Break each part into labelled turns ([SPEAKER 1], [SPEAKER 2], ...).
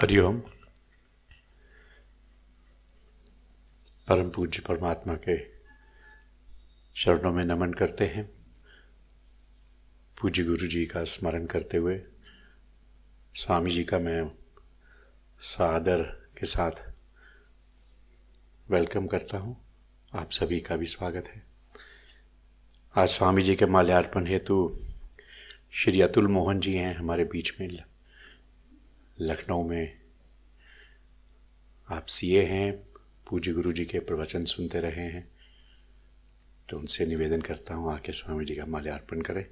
[SPEAKER 1] हरिओम। परम पूज्य परमात्मा के चरणों में नमन करते हैं। पूज्य गुरु जी का स्मरण करते हुए स्वामी जी का मैं सादर के साथ वेलकम करता हूँ। आप सभी का भी स्वागत है। आज स्वामी जी के माल्यार्पण हेतु श्री अतुल मोहन जी हैं हमारे बीच में, लखनऊ में। आप सीए हैं, पूज्य गुरु जी के प्रवचन सुनते रहे हैं, तो उनसे निवेदन करता हूँ आके स्वामी जी का माल्यार्पण करें।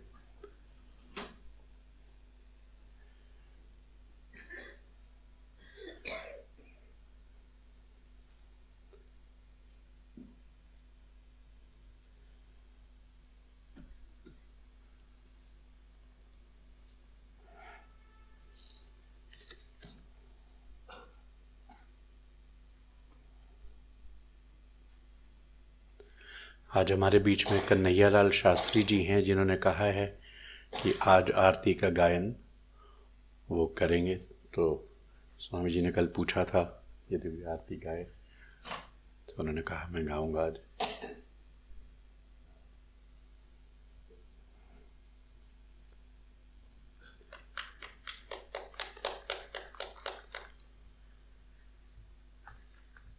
[SPEAKER 1] आज हमारे बीच में कन्हैयालाल शास्त्री जी हैं, जिन्होंने कहा है कि आज आरती का गायन वो करेंगे। तो स्वामी जी ने कल पूछा था यदि वे आरती गाए, तो उन्होंने कहा मैं गाऊंगा आज।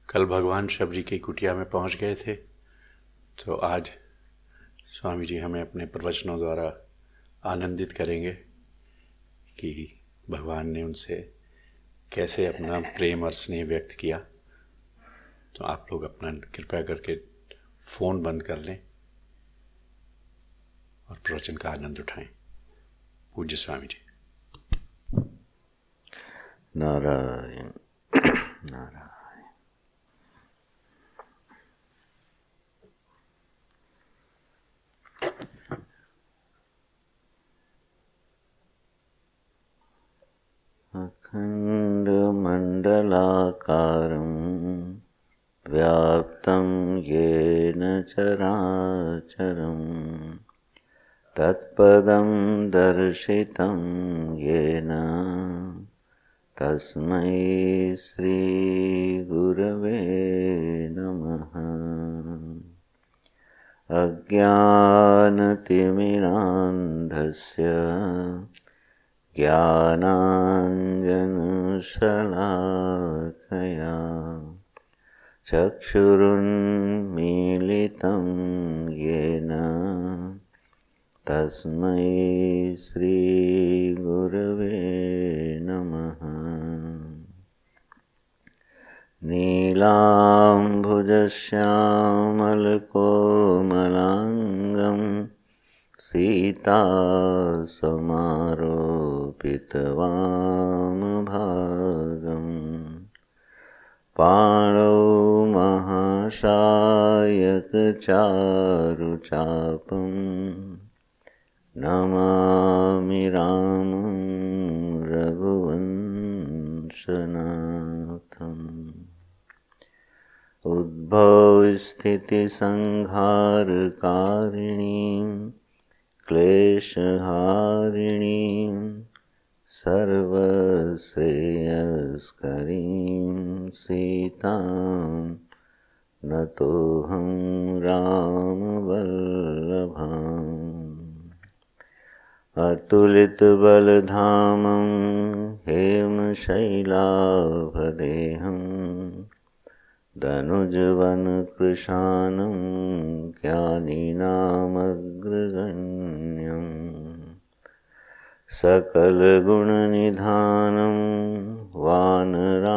[SPEAKER 1] कल भगवान शबरी की कुटिया में पहुंच गए थे, तो आज स्वामी जी हमें अपने प्रवचनों द्वारा आनंदित करेंगे कि भगवान ने उनसे कैसे अपना प्रेम और स्नेह व्यक्त किया। तो आप लोग अपना कृपया करके फ़ोन बंद कर लें और प्रवचन का आनंद उठाएं। पूज्य स्वामी जी।
[SPEAKER 2] नारायण नारायण। अखण्डमण्डलाकारं व्याप्तं येन चराचरं तत्पदं दर्शितं येन तस्मै श्रीगुरवे नमः। अज्ञानतिमिरान्धस्य ज्ञानाञ्जनशलाकया चक्षुरुन्मीलितं येन तस्मै श्रीगुरवे नमः। नीलाम्भुजश्यामलकोमलाङ्गं सीतासमारोपितवामभागं पाणौ महाशायकचारुचापं नमामि रामं रघुवंशनाथम्। उद्भवस्थितिसंहारकारिणीं क्लेशहारिणीं सर्वश्रेयस्करीं सीतां नतोऽहं रामवल्लभाम्। अतुलितबलधामं हेमशैलाभदेहम् दनुजवनकृशानं ज्ञानिनामग्रगण्यं सकलगुणनिधानं वानराणामधीशं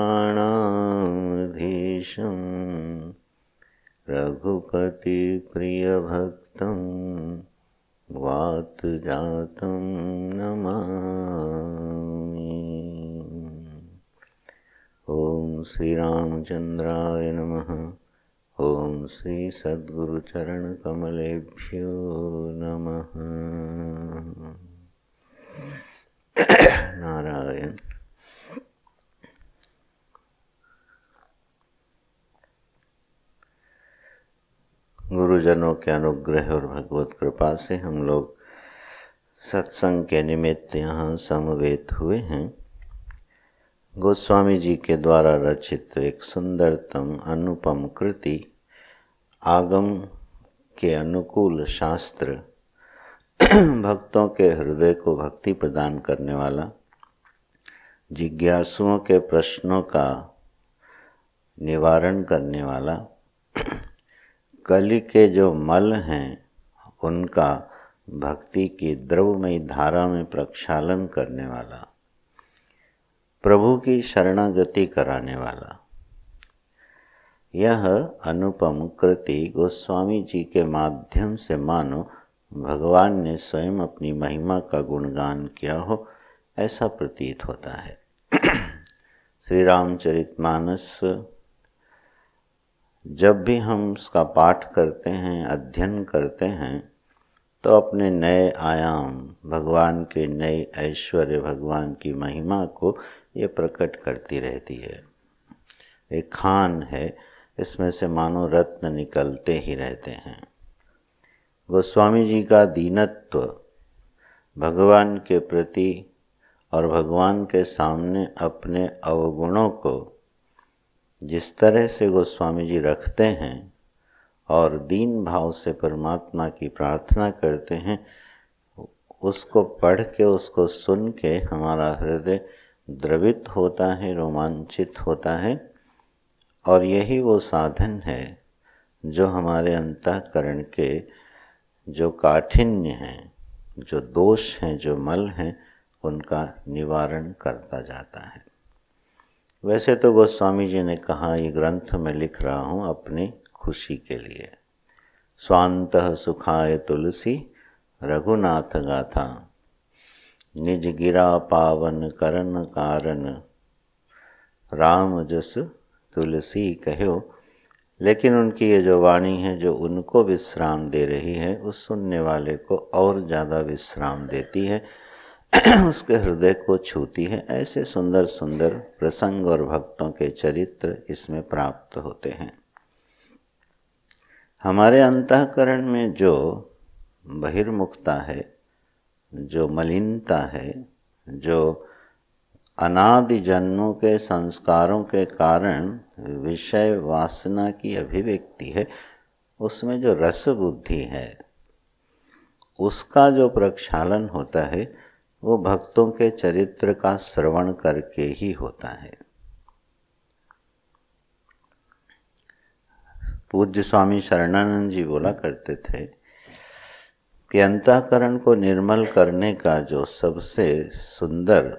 [SPEAKER 2] रघुपतिप्रियभक्तं वातजातं नमामि। ओम श्री रामचंद्राय नमः। ओम श्री सद्गुरुचरणकमलेभ्यो नमः। नारायण। गुरुजनों के अनुग्रह और भगवत कृपा से हम लोग सत्संग के निमित्त यहाँ समवेत हुए हैं। गोस्वामी जी के द्वारा रचित एक सुंदरतम अनुपम कृति, आगम के अनुकूल शास्त्र, भक्तों के हृदय को भक्ति प्रदान करने वाला, जिज्ञासुओं के प्रश्नों का निवारण करने वाला, कलि के जो मल हैं उनका भक्ति की द्रवमयी धारा में प्रक्षालन करने वाला, प्रभु की शरणागति कराने वाला, यह अनुपम कृति गोस्वामी जी के माध्यम से मानो भगवान ने स्वयं अपनी महिमा का गुणगान किया हो, ऐसा प्रतीत होता है। श्री रामचरितमानस जब भी हम उसका पाठ करते हैं, अध्ययन करते हैं, तो अपने नए आयाम, भगवान के नए ऐश्वर्य, भगवान की महिमा को ये प्रकट करती रहती है। एक खान है, इसमें से मानो रत्न निकलते ही रहते हैं। गोस्वामी जी का दीनत्व भगवान के प्रति और भगवान के सामने अपने अवगुणों को जिस तरह से गोस्वामी जी रखते हैं और दीन भाव से परमात्मा की प्रार्थना करते हैं, उसको पढ़ के, उसको सुन के हमारा हृदय द्रवित होता है, रोमांचित होता है। और यही वो साधन है जो हमारे अंतःकरण के जो काठिन्य हैं, जो दोष हैं, जो मल हैं, उनका निवारण करता जाता है। वैसे तो गोस्वामी जी ने कहा, ये ग्रंथ मैं लिख रहा हूँ अपनी खुशी के लिए। स्वांतः सुखाय तुलसी रघुनाथ गाथा, निज गिरा पावन करन कारण, राम जस तुलसी कहो। लेकिन उनकी ये जो वाणी है, जो उनको विश्राम दे रही है, उस सुनने वाले को और ज़्यादा विश्राम देती है, उसके हृदय को छूती है। ऐसे सुंदर सुंदर प्रसंग और भक्तों के चरित्र इसमें प्राप्त होते हैं। हमारे अंतःकरण में जो बहिर्मुखता है, जो मलिनता है, जो अनादि जन्मों के संस्कारों के कारण विषय वासना की अभिव्यक्ति है, उसमें जो रस बुद्धि है, उसका जो प्रक्षालन होता है, वो भक्तों के चरित्र का श्रवण करके ही होता है। पूज्य स्वामी शरणानंद जी बोला करते थे कि अंतःकरण को निर्मल करने का जो सबसे सुंदर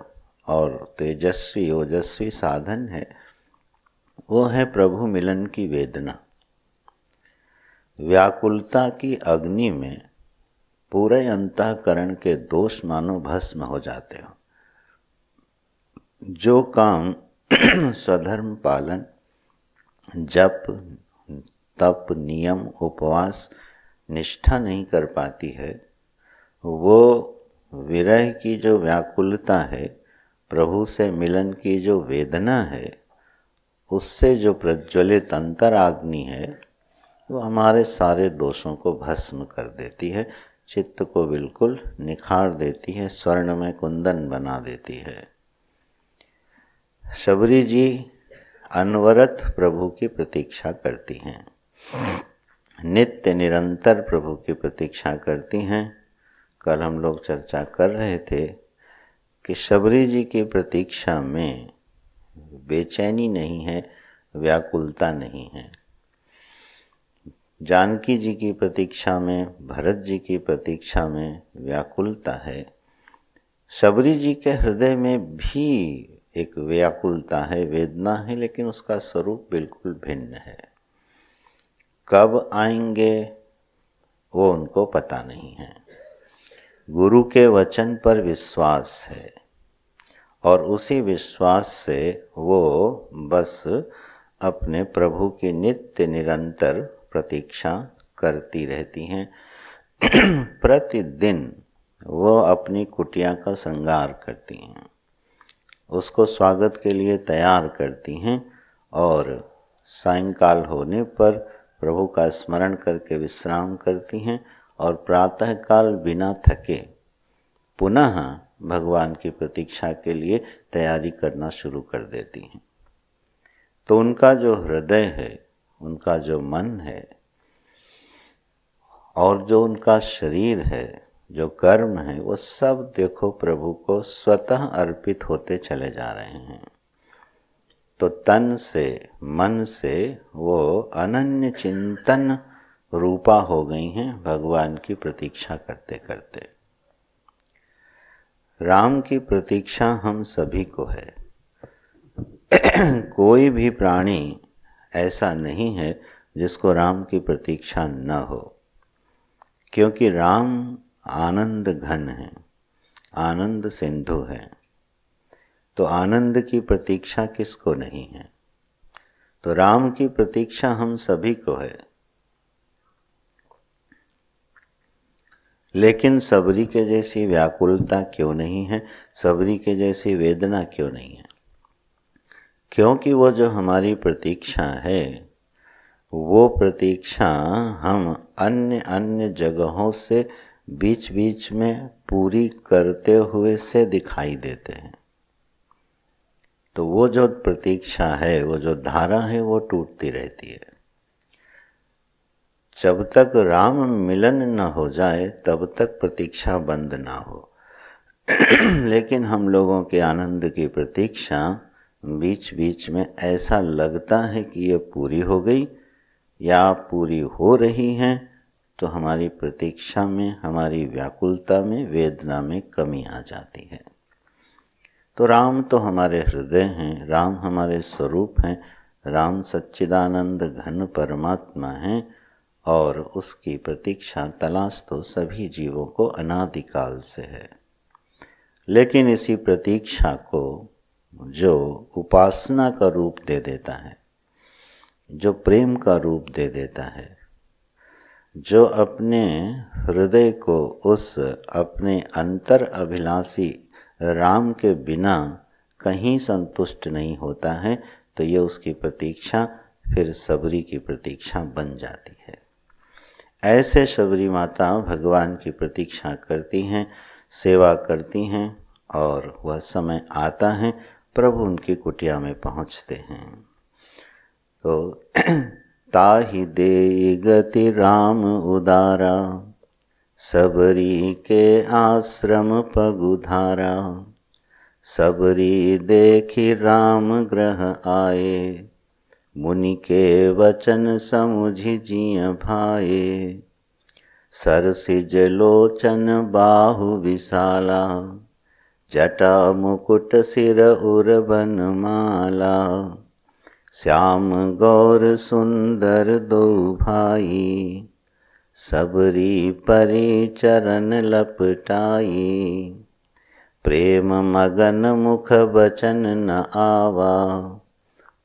[SPEAKER 2] और तेजस्वी ओजस्वी साधन है, वो है प्रभु मिलन की वेदना। व्याकुलता की अग्नि में पूरे अंतःकरण के दोष मानो भस्म हो जाते हो। जो काम स्वधर्म पालन, जप, तप, नियम, उपवास, निष्ठा नहीं कर पाती है, वो विरह की जो व्याकुलता है, प्रभु से मिलन की जो वेदना है, उससे जो प्रज्वलित अंतराग्नि है, वो हमारे सारे दोषों को भस्म कर देती है, चित्त को बिल्कुल निखार देती है, स्वर्ण में कुंदन बना देती है। शबरी जी अनवरत प्रभु की प्रतीक्षा करती हैं, नित्य निरंतर प्रभु की प्रतीक्षा करती हैं। कल हम लोग चर्चा कर रहे थे कि शबरी जी की प्रतीक्षा में बेचैनी नहीं है, व्याकुलता नहीं है। जानकी जी की प्रतीक्षा में, भरत जी की प्रतीक्षा में व्याकुलता है। शबरी जी के हृदय में भी एक व्याकुलता है, वेदना है, लेकिन उसका स्वरूप बिल्कुल भिन्न है। कब आएंगे वो उनको पता नहीं है। गुरु के वचन पर विश्वास है और उसी विश्वास से वो बस अपने प्रभु की नित्य निरंतर प्रतीक्षा करती रहती हैं। प्रतिदिन वो अपनी कुटिया का श्रृंगार करती हैं, उसको स्वागत के लिए तैयार करती हैं और सायंकाल होने पर प्रभु का स्मरण करके विश्राम करती हैं और प्रातःकाल बिना थके पुनः भगवान की प्रतीक्षा के लिए तैयारी करना शुरू कर देती हैं। तो उनका जो हृदय है, उनका जो मन है और जो उनका शरीर है, जो कर्म है, वो सब देखो प्रभु को स्वतः अर्पित होते चले जा रहे हैं। तो तन से, मन से वो अनन्य चिंतन रूपा हो गई हैं भगवान की प्रतीक्षा करते करते। राम की प्रतीक्षा हम सभी को है। कोई भी प्राणी ऐसा नहीं है जिसको राम की प्रतीक्षा न हो, क्योंकि राम आनंद घन है, आनंद सिंधु है। तो आनंद की प्रतीक्षा किसको नहीं है? तो राम की प्रतीक्षा हम सभी को है। लेकिन सबरी के जैसी व्याकुलता क्यों नहीं है? सबरी के जैसी वेदना क्यों नहीं है? क्योंकि वो जो हमारी प्रतीक्षा है, वो प्रतीक्षा हम अन्य अन्य जगहों से बीच बीच में पूरी करते हुए से दिखाई देते हैं। तो वो जो प्रतीक्षा है, वो जो धारा है, वो टूटती रहती है। जब तक राम मिलन न हो जाए तब तक प्रतीक्षा बंद ना हो। लेकिन हम लोगों के आनंद की प्रतीक्षा बीच बीच में ऐसा लगता है कि ये पूरी हो गई या पूरी हो रही है, तो हमारी प्रतीक्षा में, हमारी व्याकुलता में, वेदना में कमी आ जाती है। तो राम तो हमारे हृदय हैं, राम हमारे स्वरूप हैं, राम सच्चिदानंद घन परमात्मा हैं और उसकी प्रतीक्षा तलाश तो सभी जीवों को अनादिकाल से है। लेकिन इसी प्रतीक्षा को जो उपासना का रूप दे देता है, जो प्रेम का रूप दे देता है, जो अपने हृदय को उस अपने अंतर अभिलाषी राम के बिना कहीं संतुष्ट नहीं होता है, तो ये उसकी प्रतीक्षा फिर सबरी की प्रतीक्षा बन जाती है। ऐसे शबरी माता भगवान की प्रतीक्षा करती हैं, सेवा करती हैं और वह समय आता है प्रभु उनकी कुटिया में पहुँचते हैं। तो ताहि दे गति राम उदारा, सबरी के आश्रम पगुधारा। सबरी देखी राम ग्रह आए, मुनि के वचन समुझि जिय भाए। सरसिज लोचन बाहु विशाला, जटा मुकुट सिर उर बनमाला। श्याम गौर सुंदर दो भाई, सबरी परि चरण लपटाई। प्रेम मगन मुख बचन न आवा,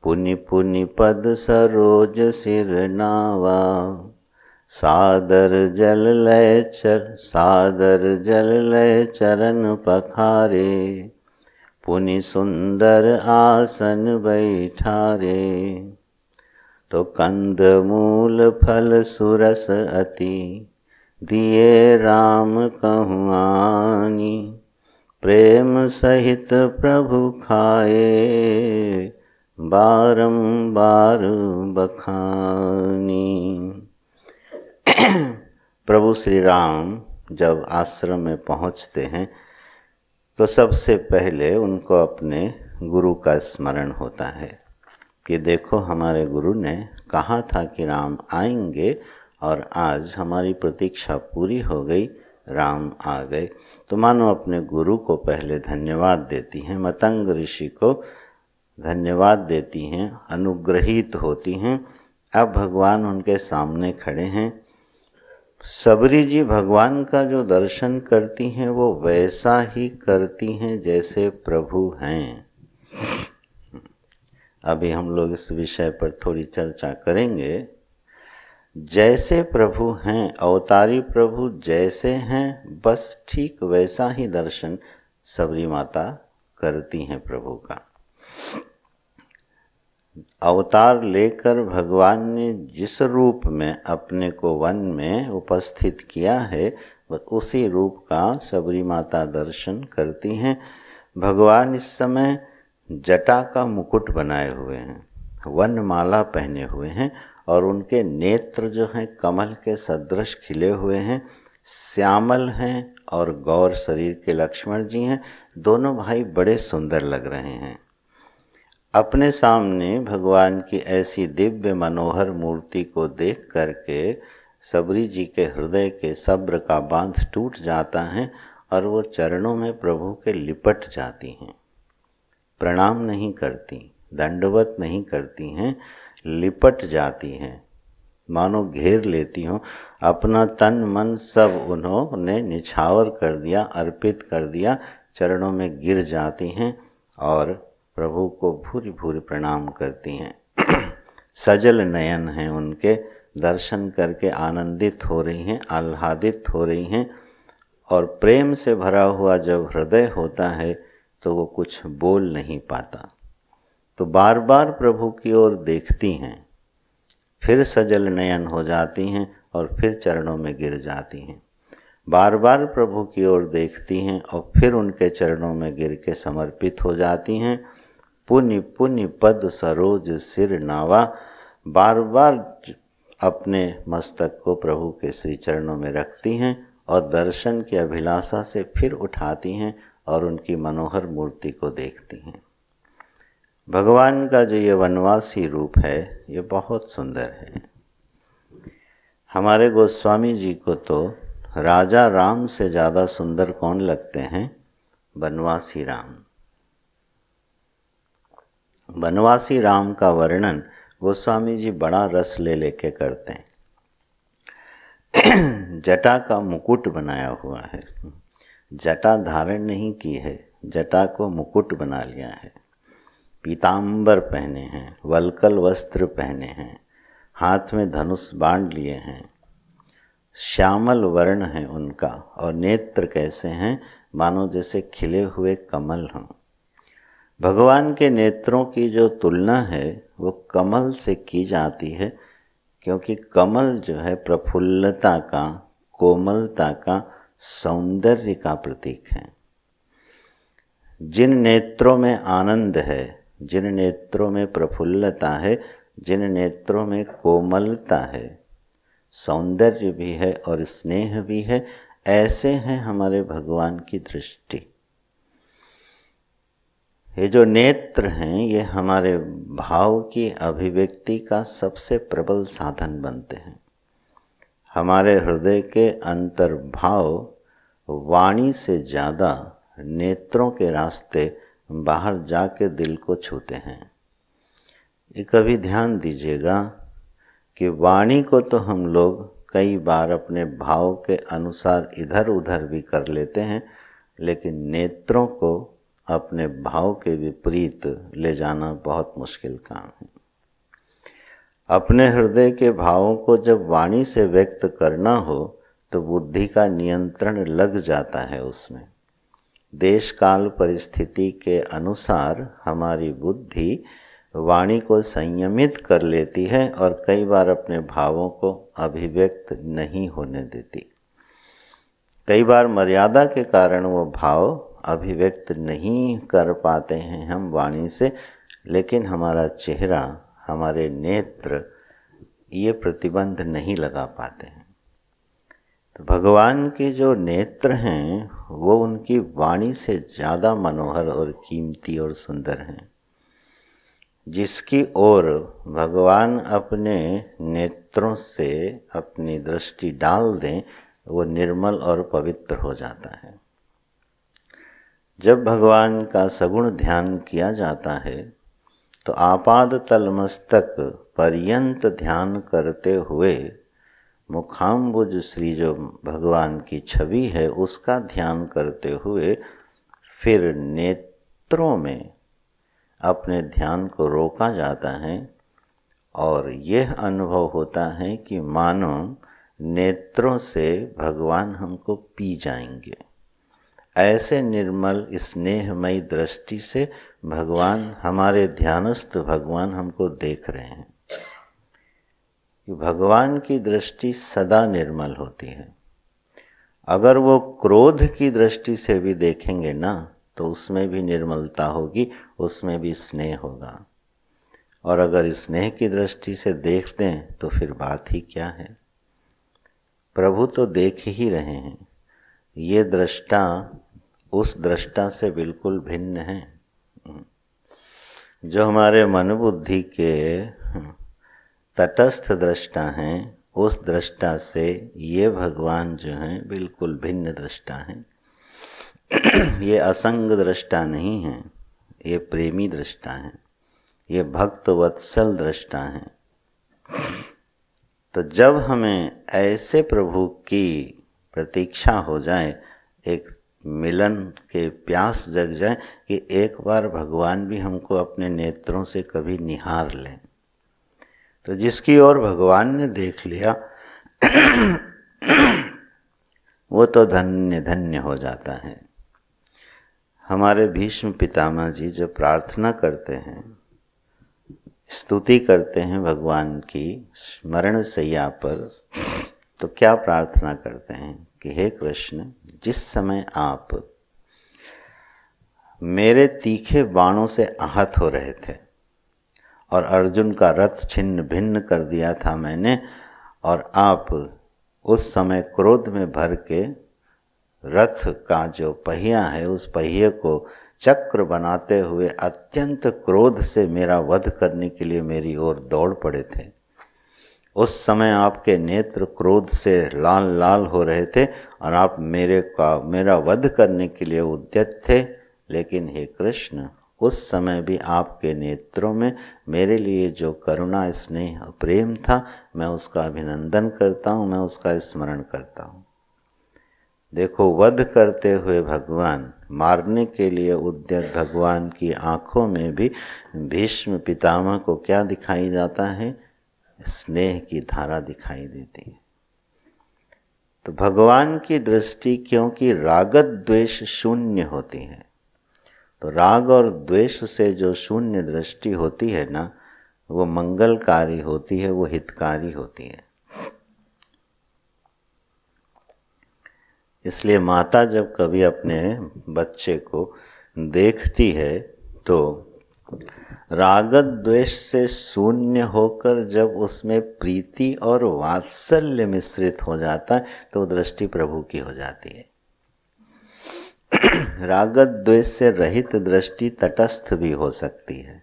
[SPEAKER 2] पुनि पुनि पद सरोज सिर नावा। सादर जल लय चरण पखारे, पुनि सुंदर आसन बैठारे। तो कंद मूल फल सुरस अति, दिए राम कहूँ आनी। प्रेम सहित प्रभु खाए, बारंबार बखानी। प्रभु श्री राम जब आश्रम में पहुँचते हैं तो सबसे पहले उनको अपने गुरु का स्मरण होता है कि देखो हमारे गुरु ने कहा था कि राम आएंगे और आज हमारी प्रतीक्षा पूरी हो गई, राम आ गए। तो मानो अपने गुरु को पहले धन्यवाद देती हैं, मतंग ऋषि को धन्यवाद देती हैं, अनुग्रहित होती हैं। अब भगवान उनके सामने खड़े हैं। सबरी जी भगवान का जो दर्शन करती हैं वो वैसा ही करती हैं जैसे प्रभु हैं। अभी हम लोग इस विषय पर थोड़ी चर्चा करेंगे। जैसे प्रभु हैं, अवतारी प्रभु जैसे हैं, बस ठीक वैसा ही दर्शन सबरी माता करती हैं प्रभु का। अवतार लेकर भगवान ने जिस रूप में अपने को वन में उपस्थित किया है, बस उसी रूप का शबरी माता दर्शन करती हैं। भगवान इस समय जटा का मुकुट बनाए हुए हैं, वनमाला पहने हुए हैं और उनके नेत्र जो हैं कमल के सदृश खिले हुए हैं, श्यामल हैं और गौर शरीर के लक्ष्मण जी हैं। दोनों भाई बड़े सुंदर लग रहे हैं। अपने सामने भगवान की ऐसी दिव्य मनोहर मूर्ति को देख करके सबरी जी के हृदय के सब्र का बांध टूट जाता है और वो चरणों में प्रभु के लिपट जाती हैं। प्रणाम नहीं करती, दंडवत नहीं करती हैं, लिपट जाती हैं, मानो घेर लेती हों। अपना तन मन सब उन्होंने निछावर कर दिया, अर्पित कर दिया, चरणों में गिर जाती हैं और प्रभु को भूरि भूरि प्रणाम करती हैं। सजल नयन हैं उनके, दर्शन करके आनंदित हो रही हैं, आह्लादित हो रही हैं। और प्रेम से भरा हुआ जब हृदय होता है तो वो कुछ बोल नहीं पाता, तो बार बार प्रभु की ओर देखती हैं, फिर सजल नयन हो जाती हैं और फिर चरणों में गिर जाती हैं। बार बार प्रभु की ओर देखती हैं और फिर उनके चरणों में गिर के समर्पित हो जाती हैं। पुनि पुनि पद सरोज सिर नावा, बार बार अपने मस्तक को प्रभु के श्री चरणों में रखती हैं और दर्शन की अभिलाषा से फिर उठाती हैं और उनकी मनोहर मूर्ति को देखती हैं। भगवान का जो ये वनवासी रूप है ये बहुत सुंदर है। हमारे गोस्वामी जी को तो राजा राम से ज़्यादा सुंदर कौन लगते हैं? वनवासी राम। वनवासी राम का वर्णन गोस्वामी जी बड़ा रस ले लेके करते हैं। जटा का मुकुट बनाया हुआ है, जटा धारण नहीं की है, जटा को मुकुट बना लिया है। पीतांबर पहने हैं, वल्कल वस्त्र पहने हैं, हाथ में धनुष बाण लिए हैं, श्यामल वर्ण है उनका और नेत्र कैसे हैं, मानो जैसे खिले हुए कमल हों। भगवान के नेत्रों की जो तुलना है वो कमल से की जाती है, क्योंकि कमल जो है प्रफुल्लता का, कोमलता का, सौंदर्य का प्रतीक है। जिन नेत्रों में आनंद है, जिन नेत्रों में प्रफुल्लता है, जिन नेत्रों में कोमलता है, सौंदर्य भी है और स्नेह भी है, ऐसे हैं हमारे भगवान की दृष्टि। ये जो नेत्र हैं ये हमारे भाव की अभिव्यक्ति का सबसे प्रबल साधन बनते हैं। हमारे हृदय के अंतर्भाव वाणी से ज़्यादा नेत्रों के रास्ते बाहर जाके दिल को छूते हैं। ये कभी ध्यान दीजिएगा कि वाणी को तो हम लोग कई बार अपने भाव के अनुसार इधर उधर भी कर लेते हैं, लेकिन नेत्रों को अपने भाव के विपरीत ले जाना बहुत मुश्किल काम है। अपने हृदय के भावों को जब वाणी से व्यक्त करना हो तो बुद्धि का नियंत्रण लग जाता है उसमें। देश काल परिस्थिति के अनुसार हमारी बुद्धि वाणी को संयमित कर लेती है और कई बार अपने भावों को अभिव्यक्त नहीं होने देती। कई बार मर्यादा के कारण वो भाव अभिव्यक्त नहीं कर पाते हैं हम वाणी से, लेकिन हमारा चेहरा, हमारे नेत्र ये प्रतिबंध नहीं लगा पाते हैं। तो भगवान के जो नेत्र हैं वो उनकी वाणी से ज़्यादा मनोहर और कीमती और सुंदर हैं। जिसकी ओर भगवान अपने नेत्रों से अपनी दृष्टि डाल दें वो निर्मल और पवित्र हो जाता है। जब भगवान का सगुण ध्यान किया जाता है तो आपाद तलमस्तक पर्यंत ध्यान करते हुए मुखाम्बुज श्री जो भगवान की छवि है उसका ध्यान करते हुए फिर नेत्रों में अपने ध्यान को रोका जाता है और यह अनुभव होता है कि मानो नेत्रों से भगवान हमको पी जाएंगे। ऐसे निर्मल स्नेहमयी दृष्टि से भगवान, हमारे ध्यानस्थ भगवान हमको देख रहे हैं। कि भगवान की दृष्टि सदा निर्मल होती है। अगर वो क्रोध की दृष्टि से भी देखेंगे ना तो उसमें भी निर्मलता होगी, उसमें भी स्नेह होगा। और अगर स्नेह की दृष्टि से देख दें तो फिर बात ही क्या है। प्रभु तो देख ही रहे हैं, ये दृष्टा उस दृष्टा से बिल्कुल भिन्न है। जो हमारे मन बुद्धि के तटस्थ दृष्टा हैं, उस दृष्टा से ये भगवान जो हैं बिल्कुल भिन्न दृष्टा हैं। ये असंग दृष्टा नहीं है, ये प्रेमी दृष्टा हैं, ये भक्त वत्सल दृष्टा हैं। तो जब हमें ऐसे प्रभु की प्रतीक्षा हो जाए, एक मिलन के प्यास जग जाए कि एक बार भगवान भी हमको अपने नेत्रों से कभी निहार लें, तो जिसकी ओर भगवान ने देख लिया वो तो धन्य धन्य हो जाता है। हमारे भीष्म पितामह जी जब प्रार्थना करते हैं, स्तुति करते हैं भगवान की स्मरण सैया पर, तो क्या प्रार्थना करते हैं कि हे कृष्ण, जिस समय आप मेरे तीखे बाणों से आहत हो रहे थे और अर्जुन का रथ छिन्न भिन्न कर दिया था मैंने, और आप उस समय क्रोध में भर के रथ का जो पहिया है उस पहिए को चक्र बनाते हुए अत्यंत क्रोध से मेरा वध करने के लिए मेरी ओर दौड़ पड़े थे। उस समय आपके नेत्र क्रोध से लाल लाल हो रहे थे और आप मेरा वध करने के लिए उद्यत थे। लेकिन हे कृष्ण, उस समय भी आपके नेत्रों में मेरे लिए जो करुणा स्नेह प्रेम था, मैं उसका अभिनंदन करता हूँ, मैं उसका स्मरण करता हूँ। देखो, वध करते हुए भगवान, मारने के लिए उद्यत भगवान की आंखों में भी भीष्म पितामह को क्या दिखाई जाता है? स्नेह की धारा दिखाई देती है। तो भगवान की दृष्टि क्योंकि रागत द्वेष शून्य होती है, तो राग और द्वेष से जो शून्य दृष्टि होती है ना, वो मंगलकारी होती है, वो हितकारी होती है। इसलिए माता जब कभी अपने बच्चे को देखती है तो रागत द्वेष से शून्य होकर जब उसमें प्रीति और वात्सल्य मिश्रित हो जाता है तो दृष्टि प्रभु की हो जाती है। रागत द्वेष से रहित दृष्टि तटस्थ भी हो सकती है,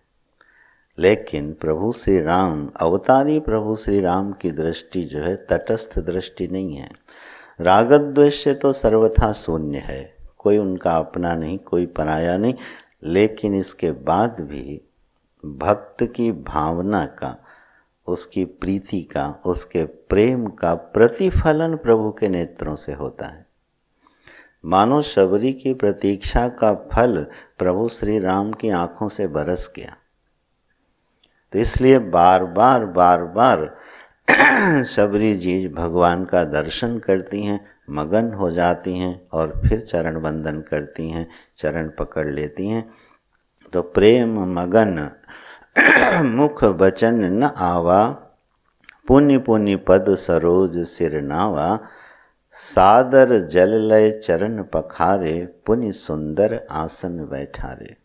[SPEAKER 2] लेकिन प्रभु श्री राम, अवतारी प्रभु श्री राम की दृष्टि जो है तटस्थ दृष्टि नहीं है। रागत द्वेष से तो सर्वथा शून्य है, कोई उनका अपना नहीं, कोई पराया नहीं, लेकिन इसके बाद भी भक्त की भावना का, उसकी प्रीति का, उसके प्रेम का प्रतिफलन प्रभु के नेत्रों से होता है। मानो शबरी की प्रतीक्षा का फल प्रभु श्री राम की आंखों से बरस गया। तो इसलिए बार बार शबरी जी भगवान का दर्शन करती हैं, मगन हो जाती हैं और फिर चरण वंदन करती हैं, चरण पकड़ लेती हैं। तो प्रेम मगन मुख बचन न आवा, पुण्य पुण्य पद सरोज सिर नावा, सादर जल लय चरण पखारे, पुण्य सुंदर आसन बैठारे।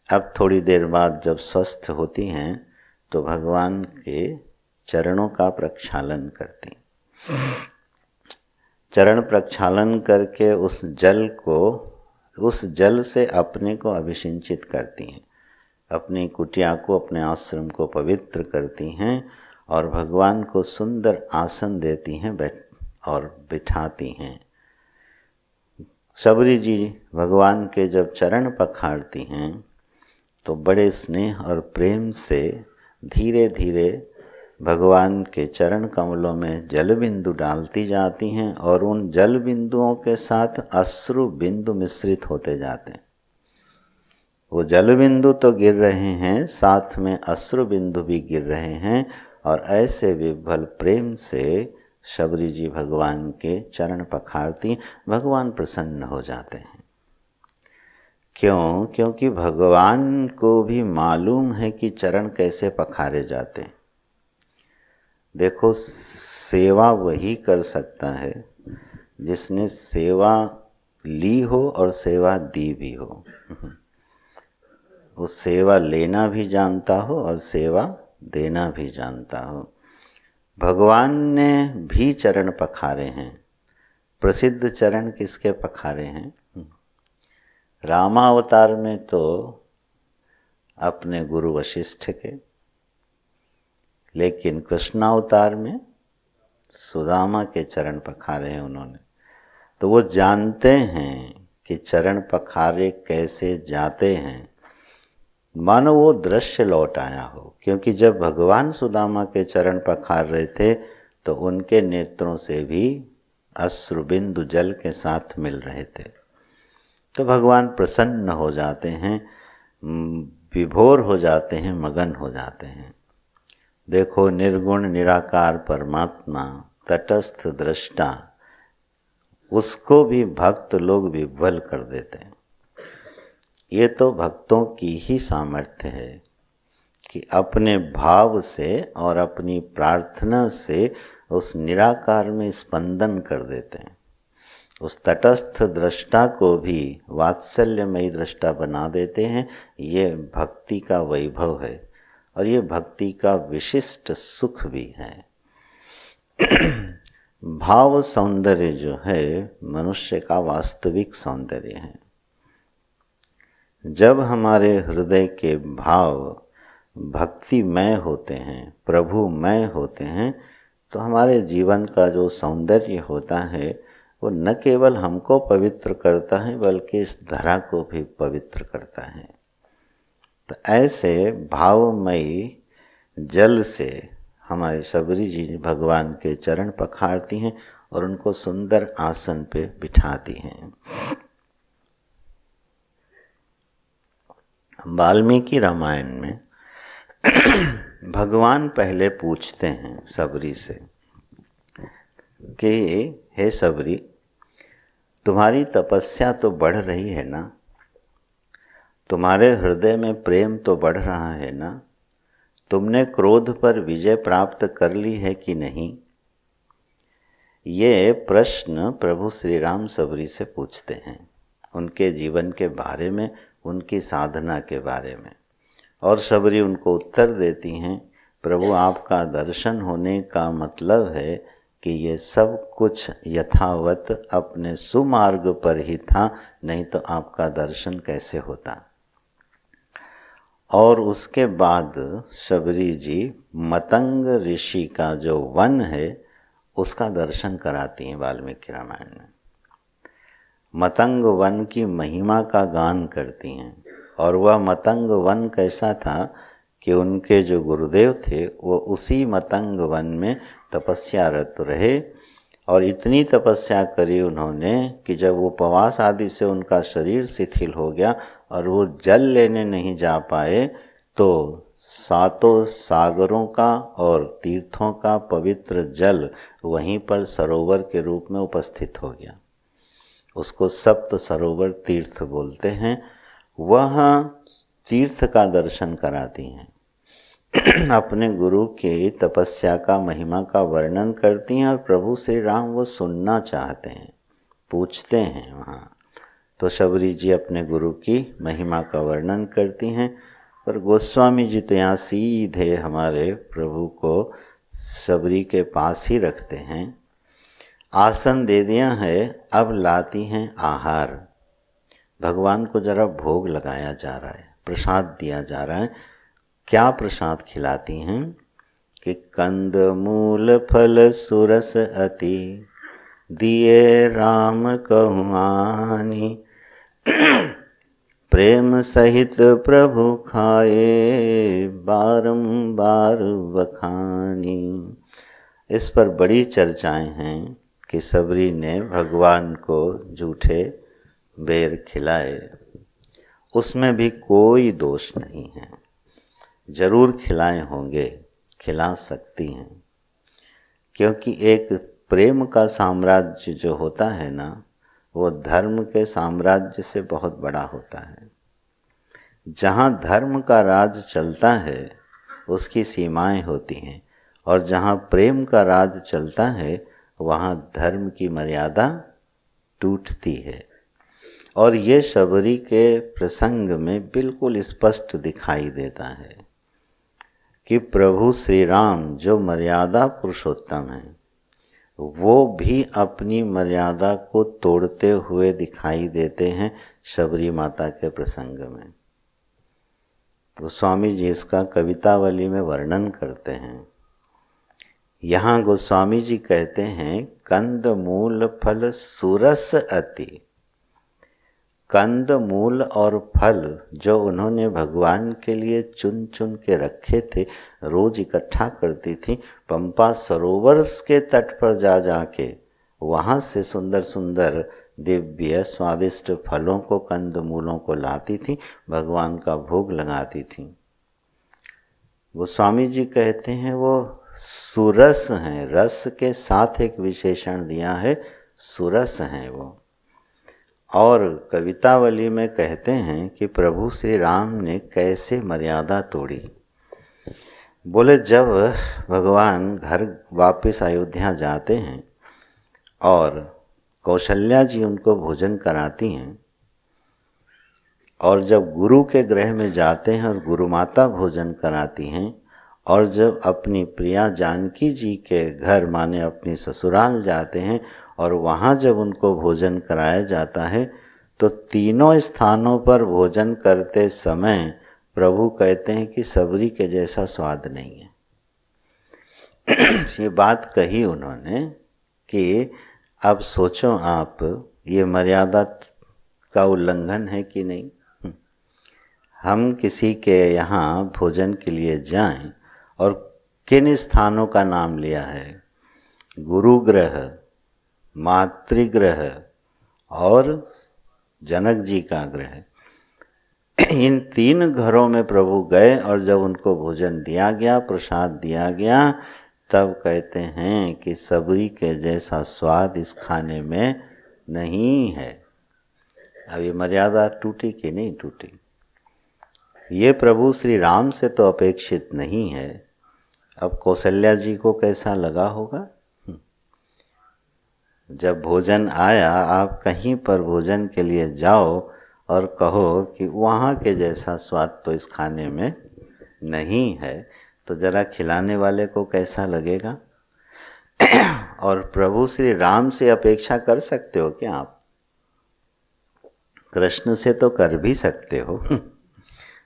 [SPEAKER 2] अब थोड़ी देर बाद जब स्वस्थ होती हैं तो भगवान के चरणों का प्रक्षालन करती, चरण प्रक्षालन करके उस जल से अपने को अभिषिंचित करती हैं, अपनी कुटिया को, अपने आश्रम को पवित्र करती हैं और भगवान को सुंदर आसन देती हैं और बिठाती हैं। शबरी जी भगवान के जब चरण पखाड़ती हैं तो बड़े स्नेह और प्रेम से धीरे धीरे भगवान के चरण कमलों में जल बिंदु डालती जाती हैं और उन जल बिंदुओं के साथ अश्रु बिंदु मिश्रित होते जाते हैं। वो जल बिंदु तो गिर रहे हैं, साथ में अश्रु बिंदु भी गिर रहे हैं और ऐसे विभल प्रेम से शबरी जी भगवान के चरण पखाड़ती, भगवान प्रसन्न हो जाते हैं। क्यों? क्योंकि भगवान को भी मालूम है कि चरण कैसे पखारे जाते हैं। देखो, सेवा वही कर सकता है जिसने सेवा ली हो और सेवा दी भी हो, वो सेवा लेना भी जानता हो और सेवा देना भी जानता हो। भगवान ने भी चरण पखारे हैं। प्रसिद्ध चरण किसके पखारे हैं? रामावतार में तो अपने गुरु वशिष्ठ के, लेकिन कृष्णावतार में सुदामा के चरण पखारे हैं उन्होंने। तो वो जानते हैं कि चरण पखारे कैसे जाते हैं, मानो वो दृश्य लौट आया हो। क्योंकि जब भगवान सुदामा के चरण पखार रहे थे तो उनके नेत्रों से भी अश्रुबिंदु जल के साथ मिल रहे थे। तो भगवान प्रसन्न हो जाते हैं, विभोर हो जाते हैं, मगन हो जाते हैं। देखो, निर्गुण निराकार परमात्मा, तटस्थ दृष्टा, उसको भी भक्त लोग विह्वल कर देते हैं। ये तो भक्तों की ही सामर्थ्य है कि अपने भाव से और अपनी प्रार्थना से उस निराकार में स्पंदन कर देते हैं। उस तटस्थ दृष्टा को भी वात्सल्यमयी दृष्टा बना देते हैं। ये भक्ति का वैभव है और ये भक्ति का विशिष्ट सुख भी है। भाव सौंदर्य जो है मनुष्य का वास्तविक सौंदर्य है। जब हमारे हृदय के भाव भक्तिमय होते हैं, प्रभुमय होते हैं, तो हमारे जीवन का जो सौंदर्य होता है वो न केवल हमको पवित्र करता है बल्कि इस धरा को भी पवित्र करता है। तो ऐसे भावमयी जल से हमारे शबरी जी भगवान के चरण पखारती हैं और उनको सुंदर आसन पे बिठाती हैं। वाल्मीकि रामायण में भगवान पहले पूछते हैं सबरी से कि हे सबरी, तुम्हारी तपस्या तो बढ़ रही है ना, तुम्हारे हृदय में प्रेम तो बढ़ रहा है ना, तुमने क्रोध पर विजय प्राप्त कर ली है कि नहीं? ये प्रश्न प्रभु श्री राम सबरी से पूछते हैं, उनके जीवन के बारे में, उनकी साधना के बारे में। और सबरी उनको उत्तर देती हैं, प्रभु आपका दर्शन होने का मतलब है कि ये सब कुछ यथावत अपने सुमार्ग पर ही था, नहीं तो आपका दर्शन कैसे होता। और उसके बाद शबरी जी मतंग ऋषि का जो वन है उसका दर्शन कराती हैं वाल्मीकि रामायण में। मतंग वन की महिमा का गान करती हैं। और वह मतंग वन कैसा था कि उनके जो गुरुदेव थे वो उसी मतंग वन में तपस्यारत रहे और इतनी तपस्या करी उन्होंने कि जब वो उपवास आदि से उनका शरीर शिथिल हो गया और वो जल लेने नहीं जा पाए तो सातों सागरों का और तीर्थों का पवित्र जल वहीं पर सरोवर के रूप में उपस्थित हो गया। उसको सप्त सरोवर तीर्थ बोलते हैं। वह तीर्थ का दर्शन कराती हैं, अपने गुरु के तपस्या का महिमा का वर्णन करती हैं और प्रभु श्री राम वो सुनना चाहते हैं, पूछते हैं वहाँ। तो शबरी जी अपने गुरु की महिमा का वर्णन करती हैं, पर गोस्वामी जी तो यहाँ सीधे हमारे प्रभु को शबरी के पास ही रखते हैं। आसन दे दिया है, अब लाती हैं आहार। भगवान को जरा भोग लगाया जा रहा है, प्रसाद दिया जा रहा है। क्या प्रसाद खिलाती हैं कि कंद मूल फल सुरस अति दिए राम कहुआनी, प्रेम सहित प्रभु खाए बारंबार बखानी। इस पर बड़ी चर्चाएं हैं कि सबरी ने भगवान को झूठे बेर खिलाए। उसमें भी कोई दोष नहीं है, जरूर खिलाए होंगे, खिला सकती हैं, क्योंकि एक प्रेम का साम्राज्य जो होता है ना, वो धर्म के साम्राज्य से बहुत बड़ा होता है। जहाँ धर्म का राज चलता है उसकी सीमाएं होती हैं, और जहाँ प्रेम का राज चलता है वहाँ धर्म की मर्यादा टूटती है। और ये शबरी के प्रसंग में बिल्कुल स्पष्ट दिखाई देता है कि प्रभु श्री राम जो मर्यादा पुरुषोत्तम हैं, वो भी अपनी मर्यादा को तोड़ते हुए दिखाई देते हैं शबरी माता के प्रसंग में। गोस्वामी जी इसका कवितावली में वर्णन करते हैं। यहाँ गोस्वामी जी कहते हैं, कंद मूल फल सुरस अति। कंद मूल और फल जो उन्होंने भगवान के लिए चुन चुन के रखे थे, रोज इकट्ठा करती थी, पंपा सरोवर के तट पर जा जाके वहाँ से सुंदर सुंदर दिव्य स्वादिष्ट फलों को, कंद मूलों को लाती थी, भगवान का भोग लगाती थी। गोस्वामी जी कहते हैं वो सुरस हैं, रस के साथ एक विशेषण दिया है, सुरस हैं वो। और कवितावली में कहते हैं कि प्रभु श्री राम ने कैसे मर्यादा तोड़ी। बोले जब भगवान घर वापस अयोध्या जाते हैं और कौशल्या जी उनको भोजन कराती हैं, और जब गुरु के गृह में जाते हैं और गुरु माता भोजन कराती हैं, और जब अपनी प्रिया जानकी जी के घर माने अपनी ससुराल जाते हैं और वहाँ जब उनको भोजन कराया जाता है, तो तीनों स्थानों पर भोजन करते समय प्रभु कहते हैं कि सबरी के जैसा स्वाद नहीं है। ये बात कही उन्होंने कि अब सोचो आप, ये मर्यादा का उल्लंघन है कि नहीं। हम किसी के यहाँ भोजन के लिए जाएं और किन स्थानों का नाम लिया है, गुरुगृह, मातृगृह और जनक जी का गृह। इन तीन घरों में प्रभु गए और जब उनको भोजन दिया गया, प्रसाद दिया गया, तब कहते हैं कि सबरी के जैसा स्वाद इस खाने में नहीं है। अब ये मर्यादा टूटी कि नहीं टूटी? ये प्रभु श्री राम से तो अपेक्षित नहीं है। अब कौशल्या जी को कैसा लगा होगा? जब भोजन आया, आप कहीं पर भोजन के लिए जाओ और कहो कि वहाँ के जैसा स्वाद तो इस खाने में नहीं है, तो जरा खिलाने वाले को कैसा लगेगा? और प्रभु श्री राम से अपेक्षा कर सकते हो क्या आप? कृष्ण से तो कर भी सकते हो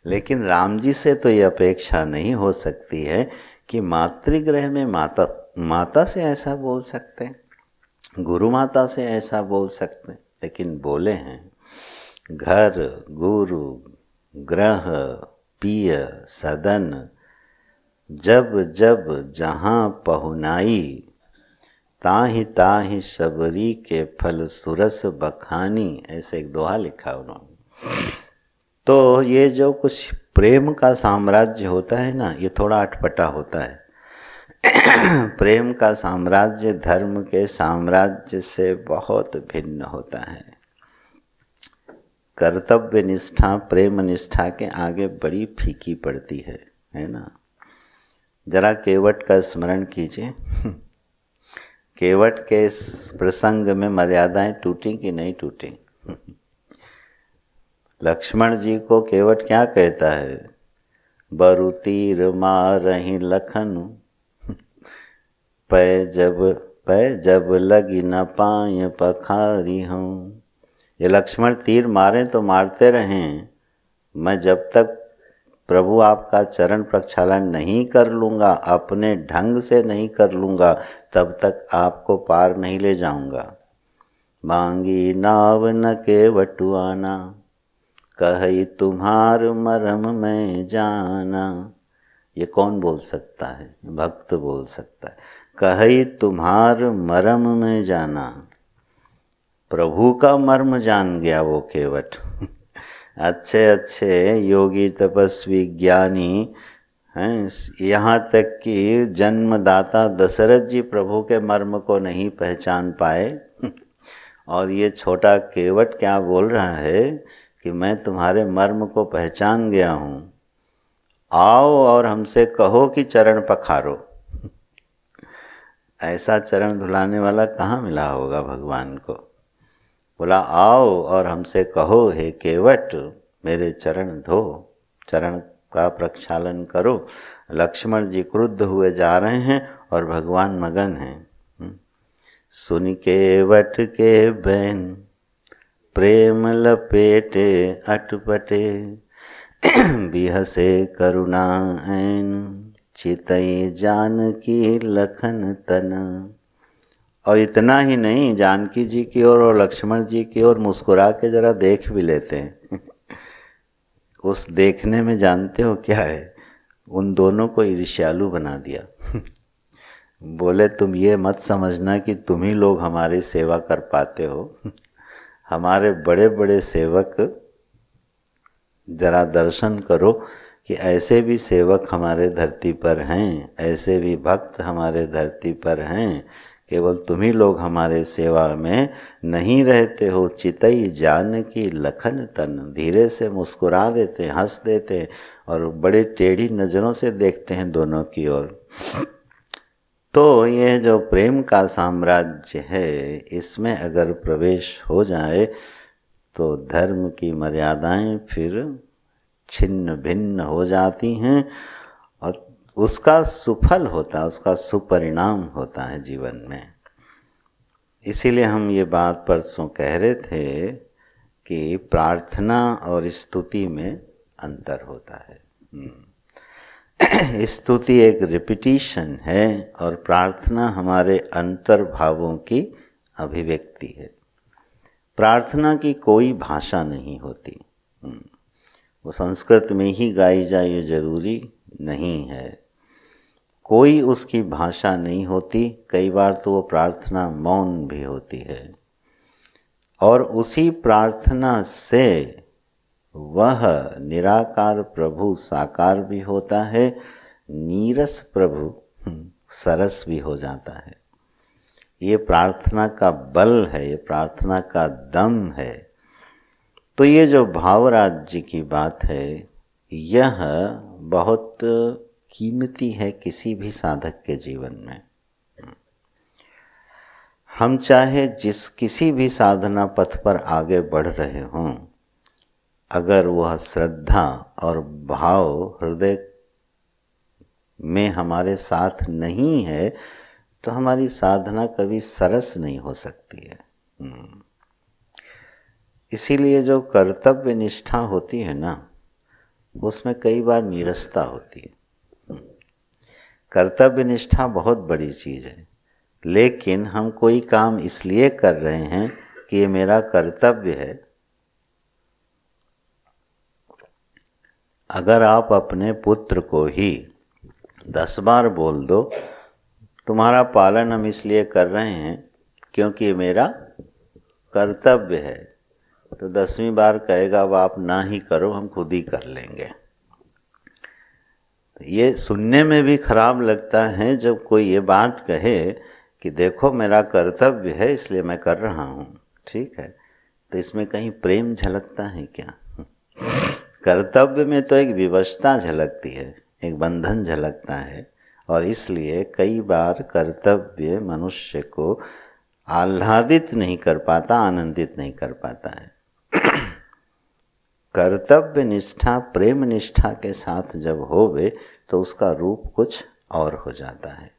[SPEAKER 2] लेकिन राम जी से तो ये अपेक्षा नहीं हो सकती है कि मातृगृह में माता से ऐसा बोल सकते हैं, गुरु माता से ऐसा बोल सकते हैं। लेकिन बोले हैं, घर गुरु ग्रह पिय सदन, जब जब जहाँ पहुनाई, ताहि ताहि शबरी के फल सुरस बखानी। ऐसे एक दोहा लिखा उन्होंने। तो ये जो कुछ प्रेम का साम्राज्य होता है ना, ये थोड़ा अटपटा होता है। प्रेम का साम्राज्य धर्म के साम्राज्य से बहुत भिन्न होता है। कर्तव्य निष्ठा प्रेम निष्ठा के आगे बड़ी फीकी पड़ती है ना। जरा केवट का स्मरण कीजिए। केवट के प्रसंग में मर्यादाएं टूटी कि नहीं टूटी? लक्ष्मण जी को केवट क्या कहता है? बरु तीर मारहि लखन, पै जब लगी न पाय पखारी हूँ। ये लक्ष्मण तीर मारें तो मारते रहें, मैं जब तक प्रभु आपका चरण प्रक्षालन नहीं कर लूँगा, अपने ढंग से नहीं कर लूँगा, तब तक आपको पार नहीं ले जाऊँगा। मांगी नाव न केवटु आना, कही तुम्हार मरम में जाना। ये कौन बोल सकता है? भक्त बोल सकता है। कही तुम्हार मरम में जाना। प्रभु का मर्म जान गया वो केवट। अच्छे अच्छे योगी तपस्वी ज्ञानी हैं, यहाँ तक कि जन्मदाता दशरथ जी प्रभु के मर्म को नहीं पहचान पाए। और ये छोटा केवट क्या बोल रहा है कि मैं तुम्हारे मर्म को पहचान गया हूँ, आओ और हमसे कहो कि चरण पखारो। ऐसा चरण धुलाने वाला कहाँ मिला होगा भगवान को। बोला आओ और हमसे कहो हे केवट मेरे चरण धो, चरण का प्रक्षालन करो। लक्ष्मण जी क्रुद्ध हुए जा रहे हैं और भगवान मगन हैं। सुन केवट के बैन प्रेम लपेटे अटपटे, बिहसे करुणा ऐन चितई जानकी लखन तन। और इतना ही नहीं, जानकी जी की ओर और लक्ष्मण जी की ओर मुस्कुरा के जरा देख भी लेते हैं। उस देखने में जानते हो क्या है, उन दोनों को ईर्ष्यालु बना दिया। बोले तुम ये मत समझना कि तुम ही लोग हमारी सेवा कर पाते हो, हमारे बड़े बड़े सेवक जरा दर्शन करो कि ऐसे भी सेवक हमारे धरती पर हैं, ऐसे भी भक्त हमारे धरती पर हैं, केवल तुम ही लोग हमारे सेवा में नहीं रहते हो। चितई जानकी लखन तन, धीरे से मुस्कुरा देते हैं, हंस देते हैं और बड़े टेढ़ी नज़रों से देखते हैं दोनों की ओर। तो यह जो प्रेम का साम्राज्य है, इसमें अगर प्रवेश हो जाए तो धर्म की मर्यादाएं फिर छिन्न भिन्न हो जाती हैं और उसका सुफल होता है, उसका सुपरिणाम होता है जीवन में। इसीलिए हम ये बात परसों कह रहे थे कि प्रार्थना और स्तुति में अंतर होता है। स्तुति एक रिपीटिशन है और प्रार्थना हमारे अंतर्भावों की अभिव्यक्ति है। प्रार्थना की कोई भाषा नहीं होती, वो संस्कृत में ही गाई जाए ये जरूरी नहीं है, कोई उसकी भाषा नहीं होती। कई बार तो वो प्रार्थना मौन भी होती है और उसी प्रार्थना से वह निराकार प्रभु साकार भी होता है, नीरस प्रभु सरस भी हो जाता है। ये प्रार्थना का बल है, ये प्रार्थना का दम है। तो ये जो भावराज्य की बात है, यह बहुत कीमती है किसी भी साधक के जीवन में। हम चाहे किसी भी साधना पथ पर आगे बढ़ रहे हों, अगर वह श्रद्धा और भाव हृदय में हमारे साथ नहीं है तो हमारी साधना कभी सरस नहीं हो सकती है। इसीलिए जो कर्तव्य निष्ठा होती है ना, उसमें कई बार नीरसता होती है। कर्तव्य निष्ठा बहुत बड़ी चीज़ है, लेकिन हम कोई काम इसलिए कर रहे हैं कि ये मेरा कर्तव्य है। अगर आप अपने पुत्र को ही 10 बार बोल दो तुम्हारा पालन हम इसलिए कर रहे हैं क्योंकि ये मेरा कर्तव्य है, तो 10वीं बार कहेगा अब आप ना ही करो, हम खुद ही कर लेंगे। ये सुनने में भी खराब लगता है जब कोई ये बात कहे कि देखो मेरा कर्तव्य है इसलिए मैं कर रहा हूँ। ठीक है, तो इसमें कहीं प्रेम झलकता है क्या? कर्तव्य में तो एक विवशता झलकती है, एक बंधन झलकता है, और इसलिए कई बार कर्तव्य मनुष्य को आह्लादित नहीं कर पाता, आनंदित नहीं कर पाता है। कर्तव्य निष्ठा प्रेम निष्ठा के साथ जब होवे तो उसका रूप कुछ और हो जाता है।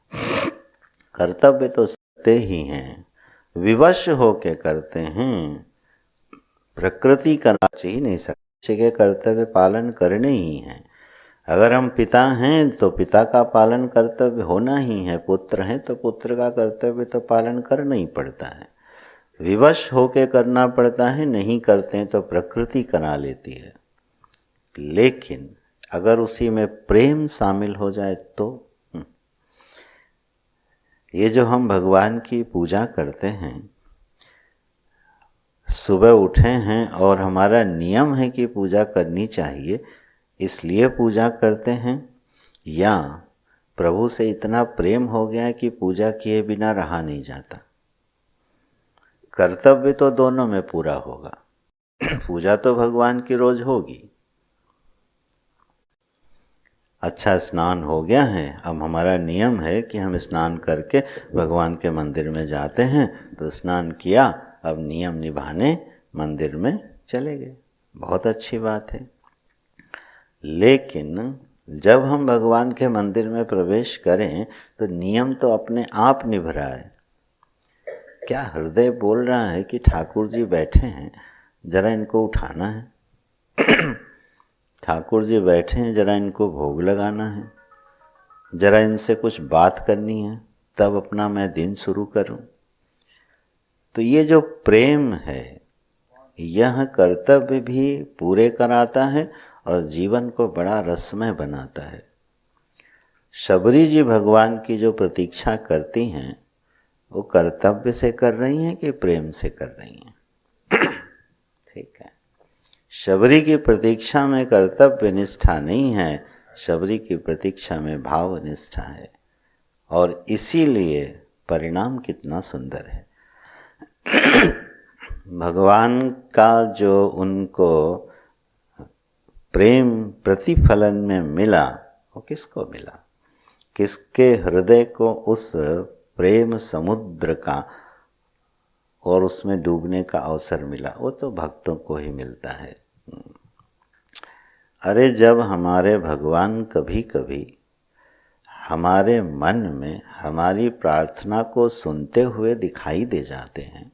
[SPEAKER 2] कर्तव्य तो सत्य ही हैं, विवश होके करते हैं, प्रकृति का राज्य ही नहीं सकते, के कर्तव्य पालन करने ही हैं। अगर हम पिता हैं तो पिता का पालन कर्तव्य होना ही है, पुत्र हैं तो पुत्र का कर्तव्य तो पालन करना ही पड़ता है, विवश होके करना पड़ता है, नहीं करते हैं तो प्रकृति करा लेती है। लेकिन अगर उसी में प्रेम शामिल हो जाए तो ये जो हम भगवान की पूजा करते हैं, सुबह उठे हैं और हमारा नियम है कि पूजा करनी चाहिए इसलिए पूजा करते हैं, या प्रभु से इतना प्रेम हो गया है कि पूजा किए बिना रहा नहीं जाता। कर्तव्य तो दोनों में पूरा होगा, पूजा तो भगवान की रोज होगी। अच्छा स्नान हो गया है, अब हमारा नियम है कि हम स्नान करके भगवान के मंदिर में जाते हैं, तो स्नान किया, अब नियम निभाने मंदिर में चले गए, बहुत अच्छी बात है। लेकिन जब हम भगवान के मंदिर में प्रवेश करें तो नियम तो अपने आप निभ रहा है। क्या हृदय बोल रहा है कि ठाकुर जी बैठे हैं, जरा इनको उठाना है ठाकुर जी बैठे हैं, जरा इनको भोग लगाना है, जरा इनसे कुछ बात करनी है, तब अपना मैं दिन शुरू करूं। तो ये जो प्रेम है, यह कर्तव्य भी पूरे कराता है और जीवन को बड़ा रसमय बनाता है। शबरी जी भगवान की जो प्रतीक्षा करती हैं, वो कर्तव्य से कर रही हैं कि प्रेम से कर रही हैं? ठीक है, शबरी की प्रतीक्षा में कर्तव्य निष्ठा नहीं है, शबरी की प्रतीक्षा में भाव निष्ठा है, और इसीलिए परिणाम कितना सुंदर है। भगवान का जो उनको प्रेम प्रतिफलन में मिला, वो किसको मिला? किसके हृदय को उस प्रेम समुद्र का और उसमें डूबने का अवसर मिला? वो तो भक्तों को ही मिलता है। अरे जब हमारे भगवान कभी कभी हमारे मन में हमारी प्रार्थना को सुनते हुए दिखाई दे जाते हैं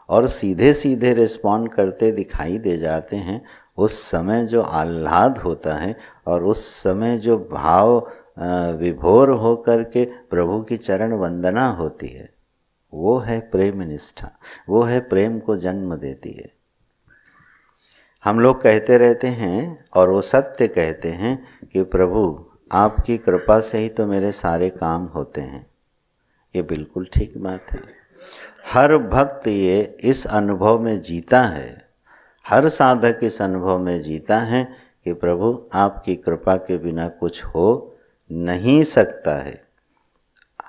[SPEAKER 2] और सीधे सीधे रिस्पॉन्ड करते दिखाई दे जाते हैं, उस समय जो आह्लाद होता है और उस समय जो भाव विभोर हो करके प्रभु की चरण वंदना होती है, वो है प्रेम निष्ठा, वो है प्रेम को जन्म देती है। हम लोग कहते रहते हैं और वो सत्य कहते हैं कि प्रभु आपकी कृपा से ही तो मेरे सारे काम होते हैं। ये बिल्कुल ठीक बात है। हर भक्त ये इस अनुभव में जीता है, हर साधक इस अनुभव में जीता है कि प्रभु आपकी कृपा के बिना कुछ हो नहीं सकता है।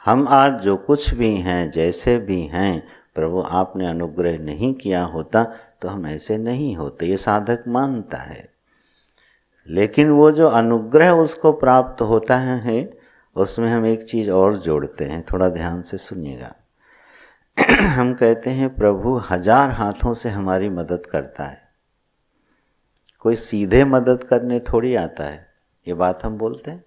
[SPEAKER 2] हम आज जो कुछ भी हैं, जैसे भी हैं, प्रभु आपने अनुग्रह नहीं किया होता तो हम ऐसे नहीं होते, ये साधक मानता है। लेकिन वो जो अनुग्रह उसको प्राप्त होता है, उसमें हम एक चीज़ और जोड़ते हैं, थोड़ा ध्यान से सुनिएगा। हम कहते हैं प्रभु 1000 हाथों से हमारी मदद करता है, कोई सीधे मदद करने थोड़ी आता है, ये बात हम बोलते हैं।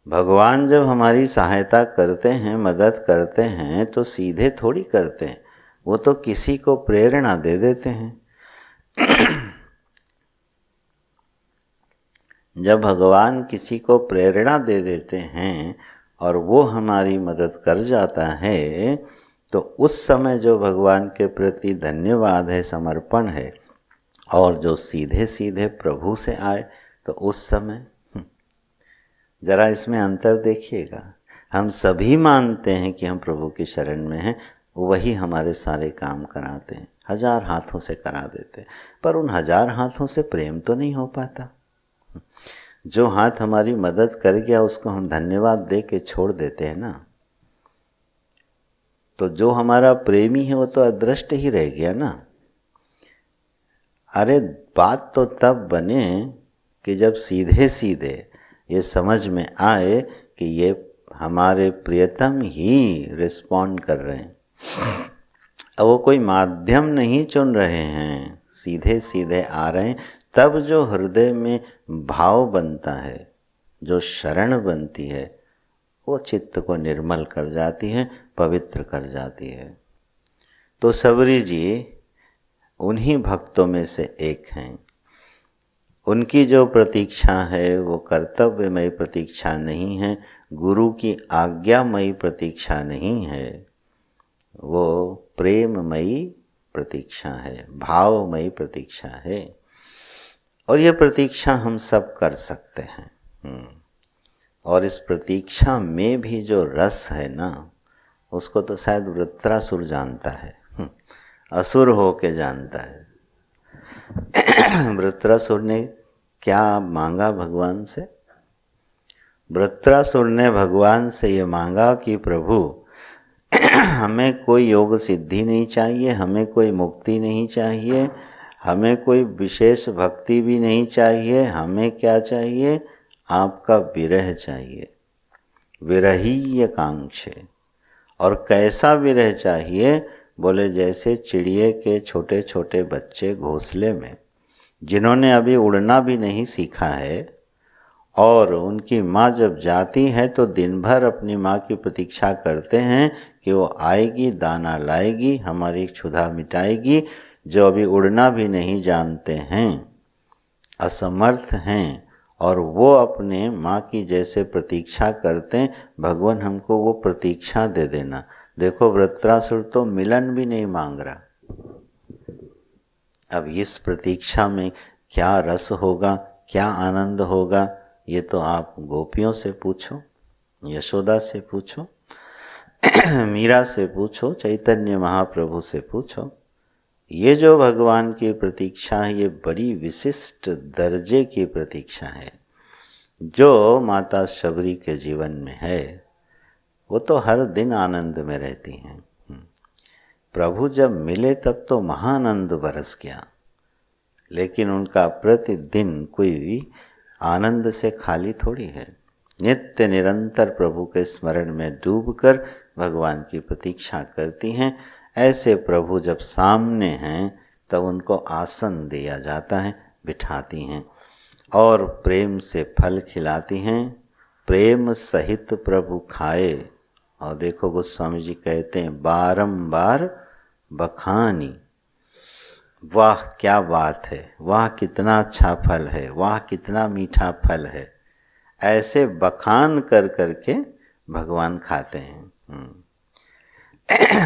[SPEAKER 2] भगवान जब हमारी सहायता करते हैं, मदद करते हैं, तो सीधे थोड़ी करते हैं, वो तो किसी को प्रेरणा दे देते हैं। जब भगवान किसी को प्रेरणा दे देते हैं और वो हमारी मदद कर जाता है, तो उस समय जो भगवान के प्रति धन्यवाद है, समर्पण है, और जो सीधे सीधे प्रभु से आए, तो उस समय जरा इसमें अंतर देखिएगा। हम सभी मानते हैं कि हम प्रभु की शरण में हैं, वही हमारे सारे काम कराते हैं, 1000 हाथों से करा देते हैं, पर उन 1000 हाथों से प्रेम तो नहीं हो पाता। जो हाथ हमारी मदद कर गया उसको हम धन्यवाद दे के छोड़ देते हैं ना, तो जो हमारा प्रेमी है वो तो अदृष्ट ही रह गया ना। अरे बात तो तब बने कि जब सीधे सीधे ये समझ में आए कि ये हमारे प्रियतम ही रिस्पॉन्ड कर रहे हैं, अब वो कोई माध्यम नहीं चुन रहे हैं, सीधे सीधे आ रहे हैं। तब जो हृदय में भाव बनता है, जो शरण बनती है, वो चित्त को निर्मल कर जाती है, पवित्र कर जाती है। तो सबरी जी उन्हीं भक्तों में से एक हैं। उनकी जो प्रतीक्षा है वो कर्तव्यमयी प्रतीक्षा नहीं है, गुरु की आज्ञामयी प्रतीक्षा नहीं है, वो प्रेममयी प्रतीक्षा है, भावमयी प्रतीक्षा है। और ये प्रतीक्षा हम सब कर सकते हैं। और इस प्रतीक्षा में भी जो रस है ना, उसको तो शायद वृत्रासुर जानता है, असुर हो के जानता है। वृत्रासुर ने क्या मांगा भगवान से? वृत्रासुर ने भगवान से ये मांगा कि प्रभु हमें कोई योग सिद्धि नहीं चाहिए, हमें कोई मुक्ति नहीं चाहिए, हमें कोई विशेष भक्ति भी नहीं चाहिए, हमें क्या चाहिए? आपका विरह चाहिए, विरहीय कांक्षे। और कैसा विरह चाहिए? बोले जैसे चिड़िए के छोटे छोटे बच्चे घोंसले में, जिन्होंने अभी उड़ना भी नहीं सीखा है, और उनकी माँ जब जाती है तो दिन भर अपनी माँ की प्रतीक्षा करते हैं कि वो आएगी, दाना लाएगी, हमारी क्षुधा मिटाएगी। जो अभी उड़ना भी नहीं जानते हैं, असमर्थ हैं, और वो अपने माँ की जैसे प्रतीक्षा करते हैं, भगवान हमको वो प्रतीक्षा दे देना। देखो वृत्रासुर तो मिलन भी नहीं मांग रहा। अब इस प्रतीक्षा में क्या रस होगा, क्या आनंद होगा, ये तो आप गोपियों से पूछो, यशोदा से पूछो, मीरा से पूछो, चैतन्य महाप्रभु से पूछो। ये जो भगवान की प्रतीक्षा है, ये बड़ी विशिष्ट दर्जे की प्रतीक्षा है। जो माता शबरी के जीवन में है वो तो हर दिन आनंद में रहती हैं। प्रभु जब मिले तब तो महानंद बरस गया, लेकिन उनका प्रतिदिन कोई भी आनंद से खाली थोड़ी है। नित्य निरंतर प्रभु के स्मरण में डूबकर भगवान की प्रतीक्षा करती हैं। ऐसे प्रभु जब सामने हैं तब उनको आसन दिया जाता है, बिठाती हैं और प्रेम से फल खिलाती हैं। प्रेम सहित प्रभु खाए। और देखो गोस्वामी जी कहते हैं, बारंबार बखानी। वाह क्या बात है, वाह कितना अच्छा फल है, वाह कितना मीठा फल है। ऐसे बखान कर करके भगवान खाते हैं।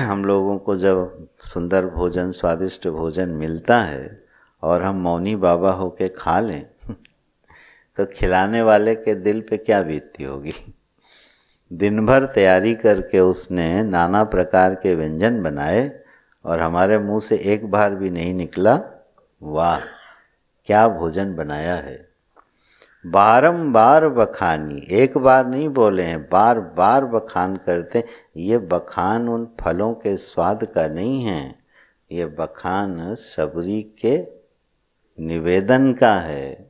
[SPEAKER 2] हम लोगों को जब सुंदर भोजन, स्वादिष्ट भोजन मिलता है और हम मौनी बाबा होके खा लें तो खिलाने वाले के दिल पे क्या बीतती होगी। दिन भर तैयारी करके उसने नाना प्रकार के व्यंजन बनाए और हमारे मुंह से एक बार भी नहीं निकला, वाह क्या भोजन बनाया है। बारंबार बखानी, एक बार नहीं बोले हैं, बार बार बखान करते। ये बखान उन फलों के स्वाद का नहीं है, ये बखान शबरी के निवेदन का है।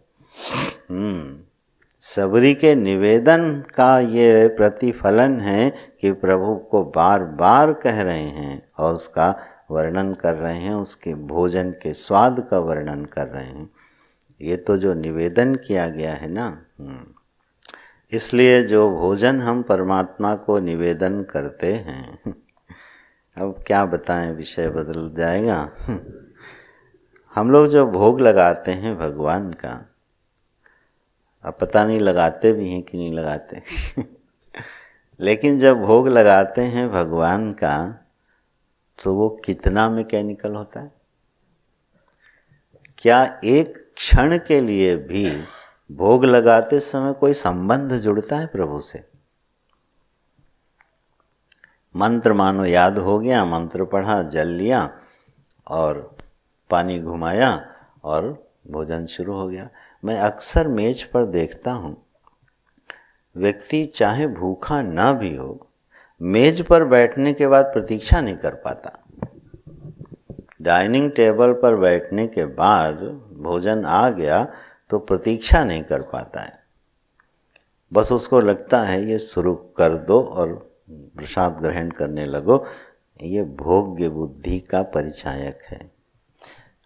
[SPEAKER 2] शबरी के निवेदन का ये प्रतिफलन है कि प्रभु को बार बार कह रहे हैं और उसका वर्णन कर रहे हैं, उसके भोजन के स्वाद का वर्णन कर रहे हैं। ये तो जो निवेदन किया गया है ना, इसलिए जो भोजन हम परमात्मा को निवेदन करते हैं, अब क्या बताएं, विषय बदल जाएगा। हम लोग जो भोग लगाते हैं भगवान का, अब पता नहीं लगाते भी हैं कि नहीं लगाते लेकिन जब भोग लगाते हैं भगवान का तो वो कितना मैकेनिकल होता है। क्या एक क्षण के लिए भी भोग लगाते समय कोई संबंध जुड़ता है प्रभु से? मंत्र मानो याद हो गया, मंत्र पढ़ा, जल लिया और पानी घुमाया और भोजन शुरू हो गया। मैं अक्सर मेज पर देखता हूँ, व्यक्ति चाहे भूखा ना भी हो, मेज पर बैठने के बाद प्रतीक्षा नहीं कर पाता। डाइनिंग टेबल पर बैठने के बाद भोजन आ गया तो प्रतीक्षा नहीं कर पाता है, बस उसको लगता है ये शुरू कर दो और प्रसाद ग्रहण करने लगो। ये भोग्य बुद्धि का परिचायक है।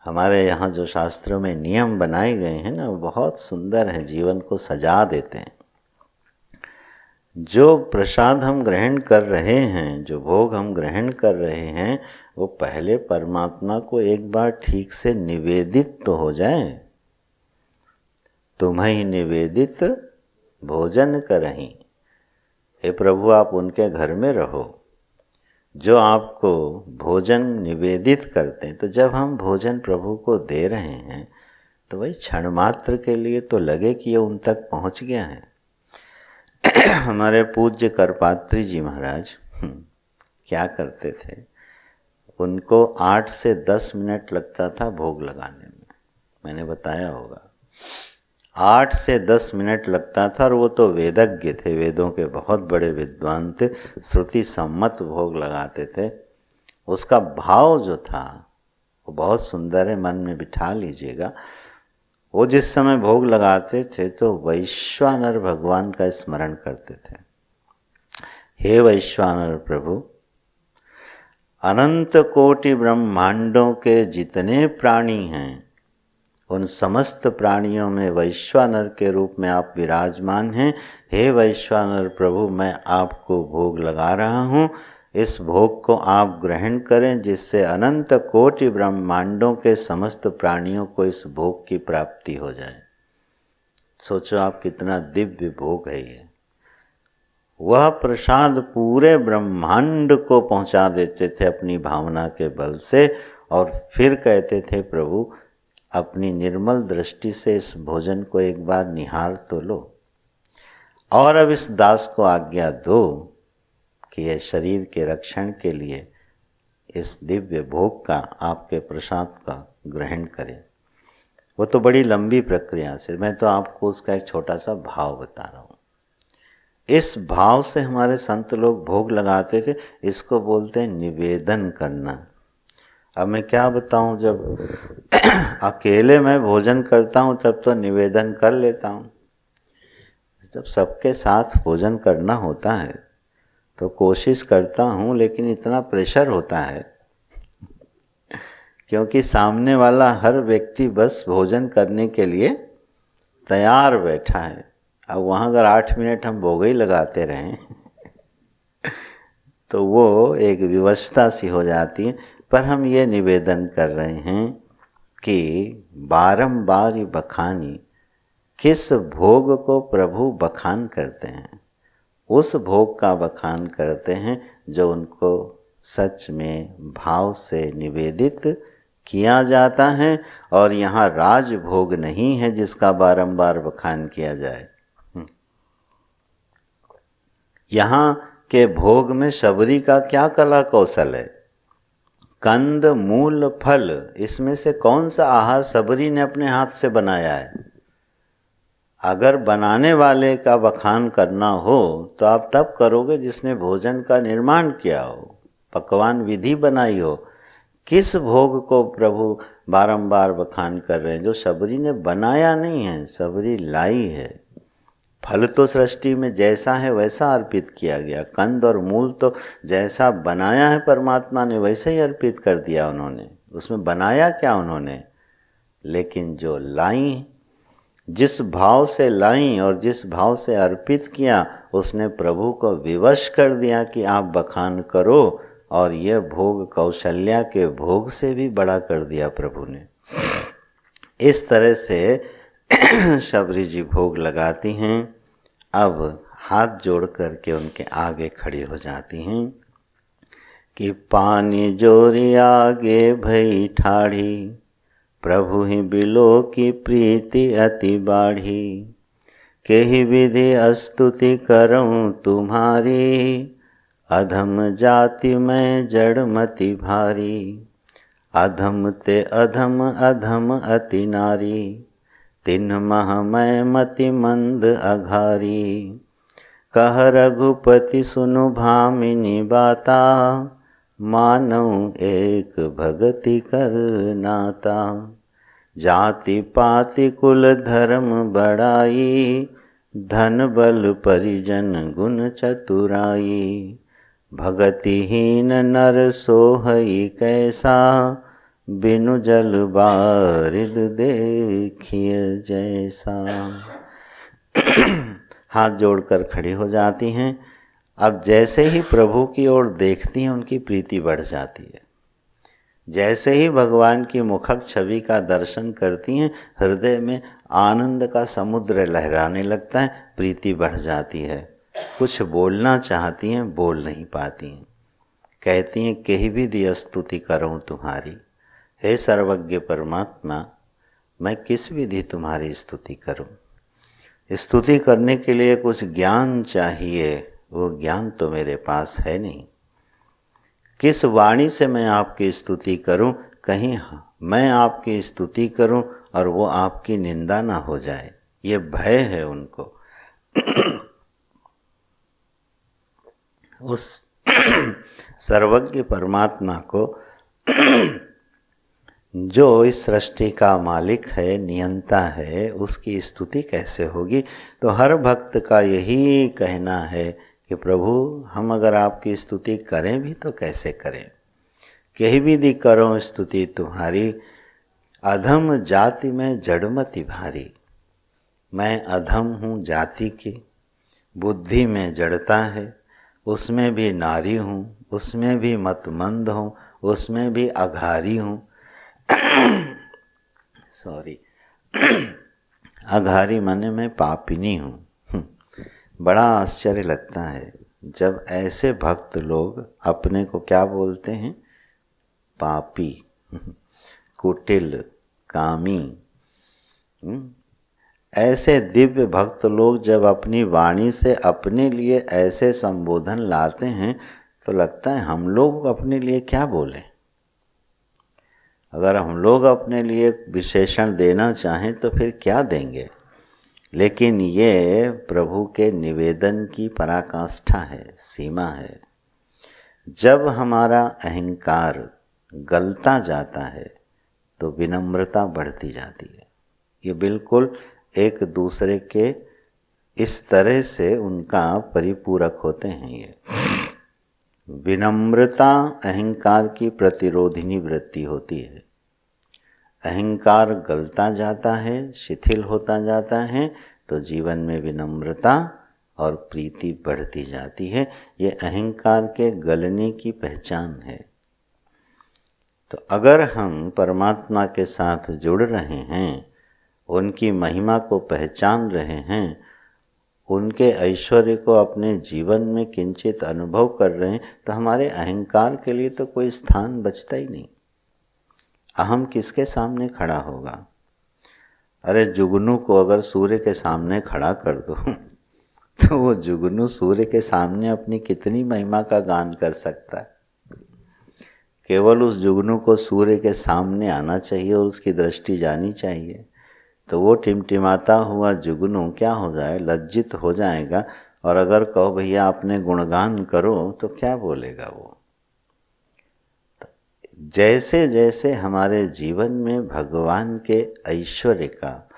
[SPEAKER 2] हमारे यहाँ जो शास्त्रों में नियम बनाए गए हैं ना, वो बहुत सुंदर है, जीवन को सजा देते हैं। जो प्रसाद हम ग्रहण कर रहे हैं, जो भोग हम ग्रहण कर रहे हैं, वो पहले परमात्मा को एक बार ठीक से निवेदित तो हो जाए। तुम्हें निवेदित भोजन करहीं, हे प्रभु आप उनके घर में रहो जो आपको भोजन निवेदित करते हैं। तो जब हम भोजन प्रभु को दे रहे हैं तो वही क्षण मात्र के लिए तो लगे कि ये उन तक पहुंच गया है। हमारे पूज्य करपात्री जी महाराज क्या करते थे, उनको 8 से 10 मिनट लगता था भोग लगाने में। मैंने बताया होगा 8 से 10 मिनट लगता था, और वो तो वेदज्ञ थे, वेदों के बहुत बड़े विद्वान थे, श्रुति सम्मत भोग लगाते थे। उसका भाव जो था वो बहुत सुंदर है, मन में बिठा लीजिएगा। वो जिस समय भोग लगाते थे तो वैश्वानर भगवान का स्मरण करते थे। हे वैश्वानर प्रभु, अनंत कोटि ब्रह्मांडों के जितने प्राणी हैं उन समस्त प्राणियों में वैश्वानर के रूप में आप विराजमान हैं। हे वैश्वानर प्रभु, मैं आपको भोग लगा रहा हूँ, इस भोग को आप ग्रहण करें जिससे अनंत कोटि ब्रह्मांडों के समस्त प्राणियों को इस भोग की प्राप्ति हो जाए। सोचो आप कितना दिव्य भोग है ये। वह प्रसाद पूरे ब्रह्मांड को पहुंचा देते थे अपनी भावना के बल से, और फिर कहते थे प्रभु अपनी निर्मल दृष्टि से इस भोजन को एक बार निहार तो लो, और अब इस दास को आज्ञा दो कि यह शरीर के रक्षण के लिए इस दिव्य भोग का, आपके प्रसाद का ग्रहण करे। वो तो बड़ी लंबी प्रक्रिया से, मैं तो आपको उसका एक छोटा सा भाव बता रहा हूँ। इस भाव से हमारे संत लोग भोग लगाते थे। इसको बोलते हैं निवेदन करना। अब मैं क्या बताऊं, जब अकेले मैं भोजन करता हूं तब तो निवेदन कर लेता हूं, जब सबके साथ भोजन करना होता है तो कोशिश करता हूं, लेकिन इतना प्रेशर होता है क्योंकि सामने वाला हर व्यक्ति बस भोजन करने के लिए तैयार बैठा है। अब वहाँ अगर 8 मिनट हम भोग ही लगाते रहें तो वो एक विवशता सी हो जाती है। पर हम ये निवेदन कर रहे हैं कि बारंबार बखानी, किस भोग को प्रभु बखान करते हैं, उस भोग का बखान करते हैं जो उनको सच में भाव से निवेदित किया जाता है। और यहाँ राजभोग नहीं है जिसका बारंबार बखान किया जाए। यहाँ के भोग में शबरी का क्या कला कौशल है। कंद मूल फल, इसमें से कौन सा आहार शबरी ने अपने हाथ से बनाया है। अगर बनाने वाले का बखान करना हो तो आप तब करोगे जिसने भोजन का निर्माण किया हो, पकवान विधि बनाई हो। किस भोग को प्रभु बारंबार बखान कर रहे हैं जो शबरी ने बनाया नहीं है, शबरी लाई है। फल तो सृष्टि में जैसा है वैसा अर्पित किया गया, कंद और मूल तो जैसा बनाया है परमात्मा ने वैसे ही अर्पित कर दिया उन्होंने, उसमें बनाया क्या उन्होंने। लेकिन जो लाई, जिस भाव से लाई और जिस भाव से अर्पित किया, उसने प्रभु को विवश कर दिया कि आप बखान करो, और यह भोग कौशल्या के भोग से भी बड़ा कर दिया प्रभु ने। इस तरह से शबरी जी भोग लगाती हैं। अब हाथ जोड़ करके उनके आगे खड़ी हो जाती हैं कि पानी जोरी आगे भई ठाढ़ी, प्रभु ही बिलो की प्रीति अति बाढ़ी, केहि विधि स्तुति करऊं तुम्हारी, अधम जाति में जड़मति भारी, अधम ते अधम अधम अति नारी, तिन्ह मह मैं मति मंद अघारी, कह रघुपति सुनु भामिनी बाता, मानऊ एक भगति कर नाता, जाति पाति कुल धर्म बड़ाई, धन बल परिजन गुण चतुराई, भगतिहीन नर सोहई कैसा, बिनु जल बारिद देखिए जैसा। हाथ जोड़कर खड़ी हो जाती हैं। अब जैसे ही प्रभु की ओर देखती हैं उनकी प्रीति बढ़ जाती है। जैसे ही भगवान की मुखक छवि का दर्शन करती हैं हृदय में आनंद का समुद्र लहराने लगता है, प्रीति बढ़ जाती है। कुछ बोलना चाहती हैं, बोल नहीं पाती हैं। कहती हैं केहि विधि स्तुति करूं तुम्हारी, हे सर्वज्ञ परमात्मा, मैं किस विधि तुम्हारी स्तुति करूं। स्तुति करने के लिए कुछ ज्ञान चाहिए, वो ज्ञान तो मेरे पास है नहीं। किस वाणी से मैं आपकी स्तुति करूं, कहीं मैं आपकी स्तुति करूं और वो आपकी निंदा ना हो जाए, ये भय है उनको। उस सर्वज्ञ परमात्मा को जो इस सृष्टि का मालिक है, नियंता है, उसकी स्तुति कैसे होगी। तो हर भक्त का यही कहना है कि प्रभु हम अगर आपकी स्तुति करें भी तो कैसे करें। कही विधि करो स्तुति तुम्हारी, अधम जाति में जड़मति भारी। मैं अधम हूँ जाति की, बुद्धि में जड़ता है, उसमें भी नारी हूँ, उसमें भी मतमंद हूँ, उसमें भी अघारी हूँ। सॉरी अघारी माने मैं पापिनी हूँ। बड़ा आश्चर्य लगता है जब ऐसे भक्त लोग अपने को क्या बोलते हैं, पापी, कुटिल, कामी। ऐसे दिव्य भक्त लोग जब अपनी वाणी से अपने लिए ऐसे संबोधन लाते हैं तो लगता है हम लोग अपने लिए क्या बोलें। अगर हम लोग अपने लिए विशेषण देना चाहें तो फिर क्या देंगे। लेकिन ये प्रभु के निवेदन की पराकाष्ठा है, सीमा है। जब हमारा अहंकार गलता जाता है तो विनम्रता बढ़ती जाती है। ये बिल्कुल एक दूसरे के इस तरह से उनका परिपूरक होते हैं। ये विनम्रता अहंकार की प्रतिरोधिनी वृत्ति होती है। अहंकार गलता जाता है, शिथिल होता जाता है तो जीवन में विनम्रता और प्रीति बढ़ती जाती है। ये अहंकार के गलने की पहचान है। तो अगर हम परमात्मा के साथ जुड़ रहे हैं, उनकी महिमा को पहचान रहे हैं, उनके ऐश्वर्य को अपने जीवन में किंचित अनुभव कर रहे हैं, तो हमारे अहंकार के लिए तो कोई स्थान बचता ही नहीं। अहम किसके सामने खड़ा होगा। अरे जुगनू को अगर सूर्य के सामने खड़ा कर दो तो वो जुगनू सूर्य के सामने अपनी कितनी महिमा का गान कर सकता है। केवल उस जुगनू को सूर्य के सामने आना चाहिए और उसकी दृष्टि जानी चाहिए, तो वो टिमटिमाता हुआ जुगनू क्या हो जाए, लज्जित हो जाएगा। और अगर कहो भैया अपने गुणगान करो तो क्या बोलेगा वो। जैसे जैसे हमारे जीवन में भगवान के ऐश्वर्य का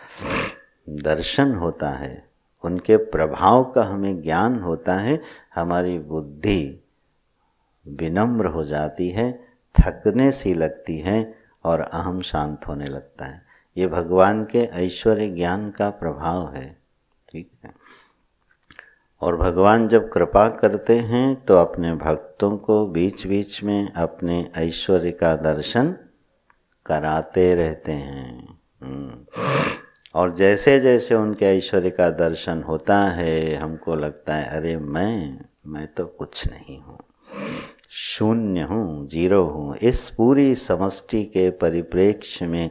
[SPEAKER 2] दर्शन होता है, उनके प्रभाव का हमें ज्ञान होता है, हमारी बुद्धि विनम्र हो जाती है, थकने सी लगती है और अहम शांत होने लगता है। ये भगवान के ऐश्वर्य ज्ञान का प्रभाव है। ठीक है। और भगवान जब कृपा करते हैं तो अपने भक्तों को बीच बीच में अपने ऐश्वर्य का दर्शन कराते रहते हैं। और जैसे जैसे उनके ऐश्वर्य का दर्शन होता है, हमको लगता है अरे मैं तो कुछ नहीं हूँ, शून्य हूँ, जीरो हूँ। इस पूरी समष्टि के परिप्रेक्ष्य में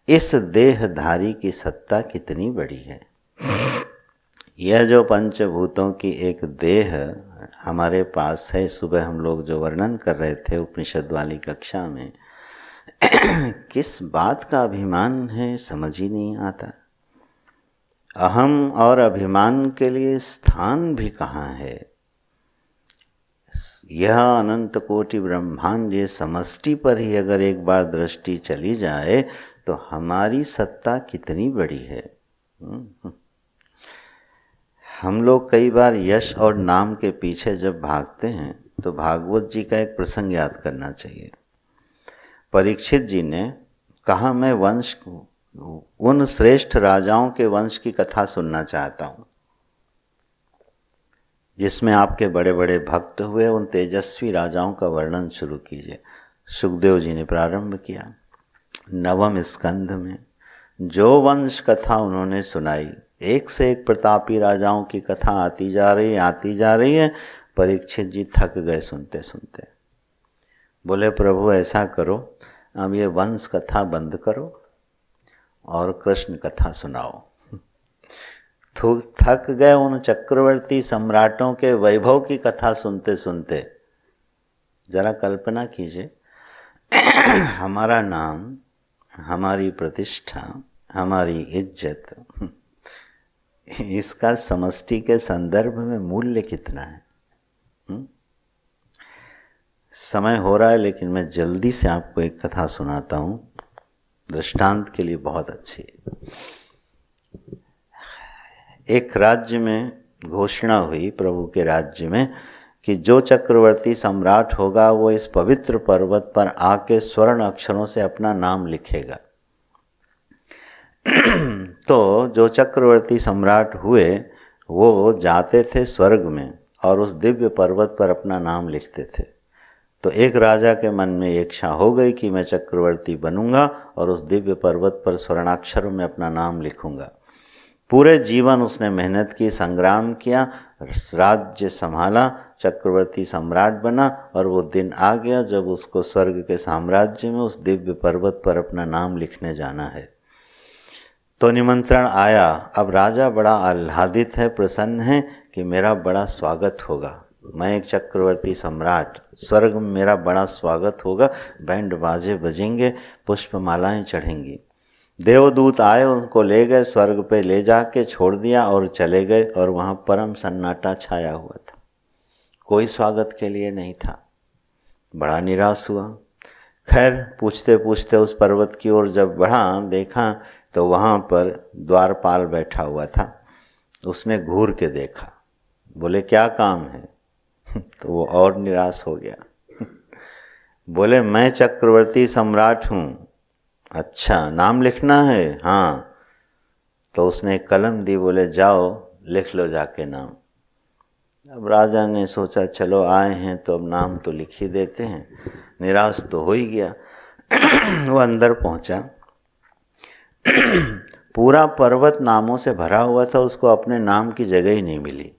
[SPEAKER 2] इस देहधारी की सत्ता कितनी बड़ी है। यह जो पंचभूतों की एक देह हमारे पास है, सुबह हम लोग जो वर्णन कर रहे थे उपनिषद वाली कक्षा में, किस बात का अभिमान है समझ ही नहीं आता। अहम और अभिमान के लिए स्थान भी कहाँ है। यह अनंत कोटि ब्रह्मांड, ये समष्टि पर ही अगर एक बार दृष्टि चली जाए तो हमारी सत्ता कितनी बड़ी है। हम लोग कई बार यश और नाम के पीछे जब भागते हैं तो भागवत जी का एक प्रसंग याद करना चाहिए। परीक्षित जी ने कहा मैं वंश, उन श्रेष्ठ राजाओं के वंश की कथा सुनना चाहता हूँ जिसमें आपके बड़े बड़े भक्त हुए। उन तेजस्वी राजाओं का वर्णन शुरू कीजिए। सुखदेव जी ने प्रारंभ किया। 9वें स्कंध में जो वंश कथा उन्होंने सुनाई, एक से एक प्रतापी राजाओं की कथा आती जा रही है। परीक्षित जी थक गए सुनते सुनते। बोले प्रभु ऐसा करो, अब ये वंश कथा बंद करो और कृष्ण कथा सुनाओ। थक गए उन चक्रवर्ती सम्राटों के वैभव की कथा सुनते सुनते। जरा कल्पना कीजिए, हमारा नाम, हमारी प्रतिष्ठा, हमारी इज्जत, इसका समष्टि के संदर्भ में मूल्य कितना है। समय हो रहा है लेकिन मैं जल्दी से आपको एक कथा सुनाता हूँ। दृष्टांत के लिए बहुत अच्छी है। एक राज्य में घोषणा हुई, प्रभु के राज्य में, कि जो चक्रवर्ती सम्राट होगा वो इस पवित्र पर्वत पर आके स्वर्ण अक्षरों से अपना नाम लिखेगा। तो जो चक्रवर्ती सम्राट हुए वो जाते थे स्वर्ग में और उस दिव्य पर्वत पर अपना नाम लिखते थे। तो एक राजा के मन में इच्छा हो गई कि मैं चक्रवर्ती बनूंगा और उस दिव्य पर्वत पर स्वर्णाक्षरों में अपना नाम लिखूंगा। पूरे जीवन उसने मेहनत की, संग्राम किया, राज्य संभाला, चक्रवर्ती सम्राट बना और वो दिन आ गया जब उसको स्वर्ग के साम्राज्य में उस दिव्य पर्वत पर अपना नाम लिखने जाना है। तो निमंत्रण आया। अब राजा बड़ा आह्लादित है, प्रसन्न है कि मेरा बड़ा स्वागत होगा, मैं एक चक्रवर्ती सम्राट, स्वर्ग में मेरा बड़ा स्वागत होगा, बैंड बाजे बजेंगे, पुष्पमालाएं चढ़ेंगी। देवदूत आए, उनको ले गए, स्वर्ग पे ले जाके छोड़ दिया और चले गए और वहाँ परम सन्नाटा छाया हुआ था, कोई स्वागत के लिए नहीं था। बड़ा निराश हुआ। खैर पूछते पूछते उस पर्वत की ओर जब बढ़ा, देखा तो वहाँ पर द्वारपाल बैठा हुआ था। उसने घूर के देखा, बोले क्या काम है? तो वो और निराश हो गया। बोले मैं चक्रवर्ती सम्राट हूँ। अच्छा, नाम लिखना है? हाँ। तो उसने एक कलम दी, बोले जाओ लिख लो जाके नाम। अब राजा ने सोचा चलो आए हैं तो अब नाम तो लिख ही देते हैं, निराश तो हो ही गया। वो अंदर पहुंचा, पूरा पर्वत नामों से भरा हुआ था, उसको अपने नाम की जगह ही नहीं मिली।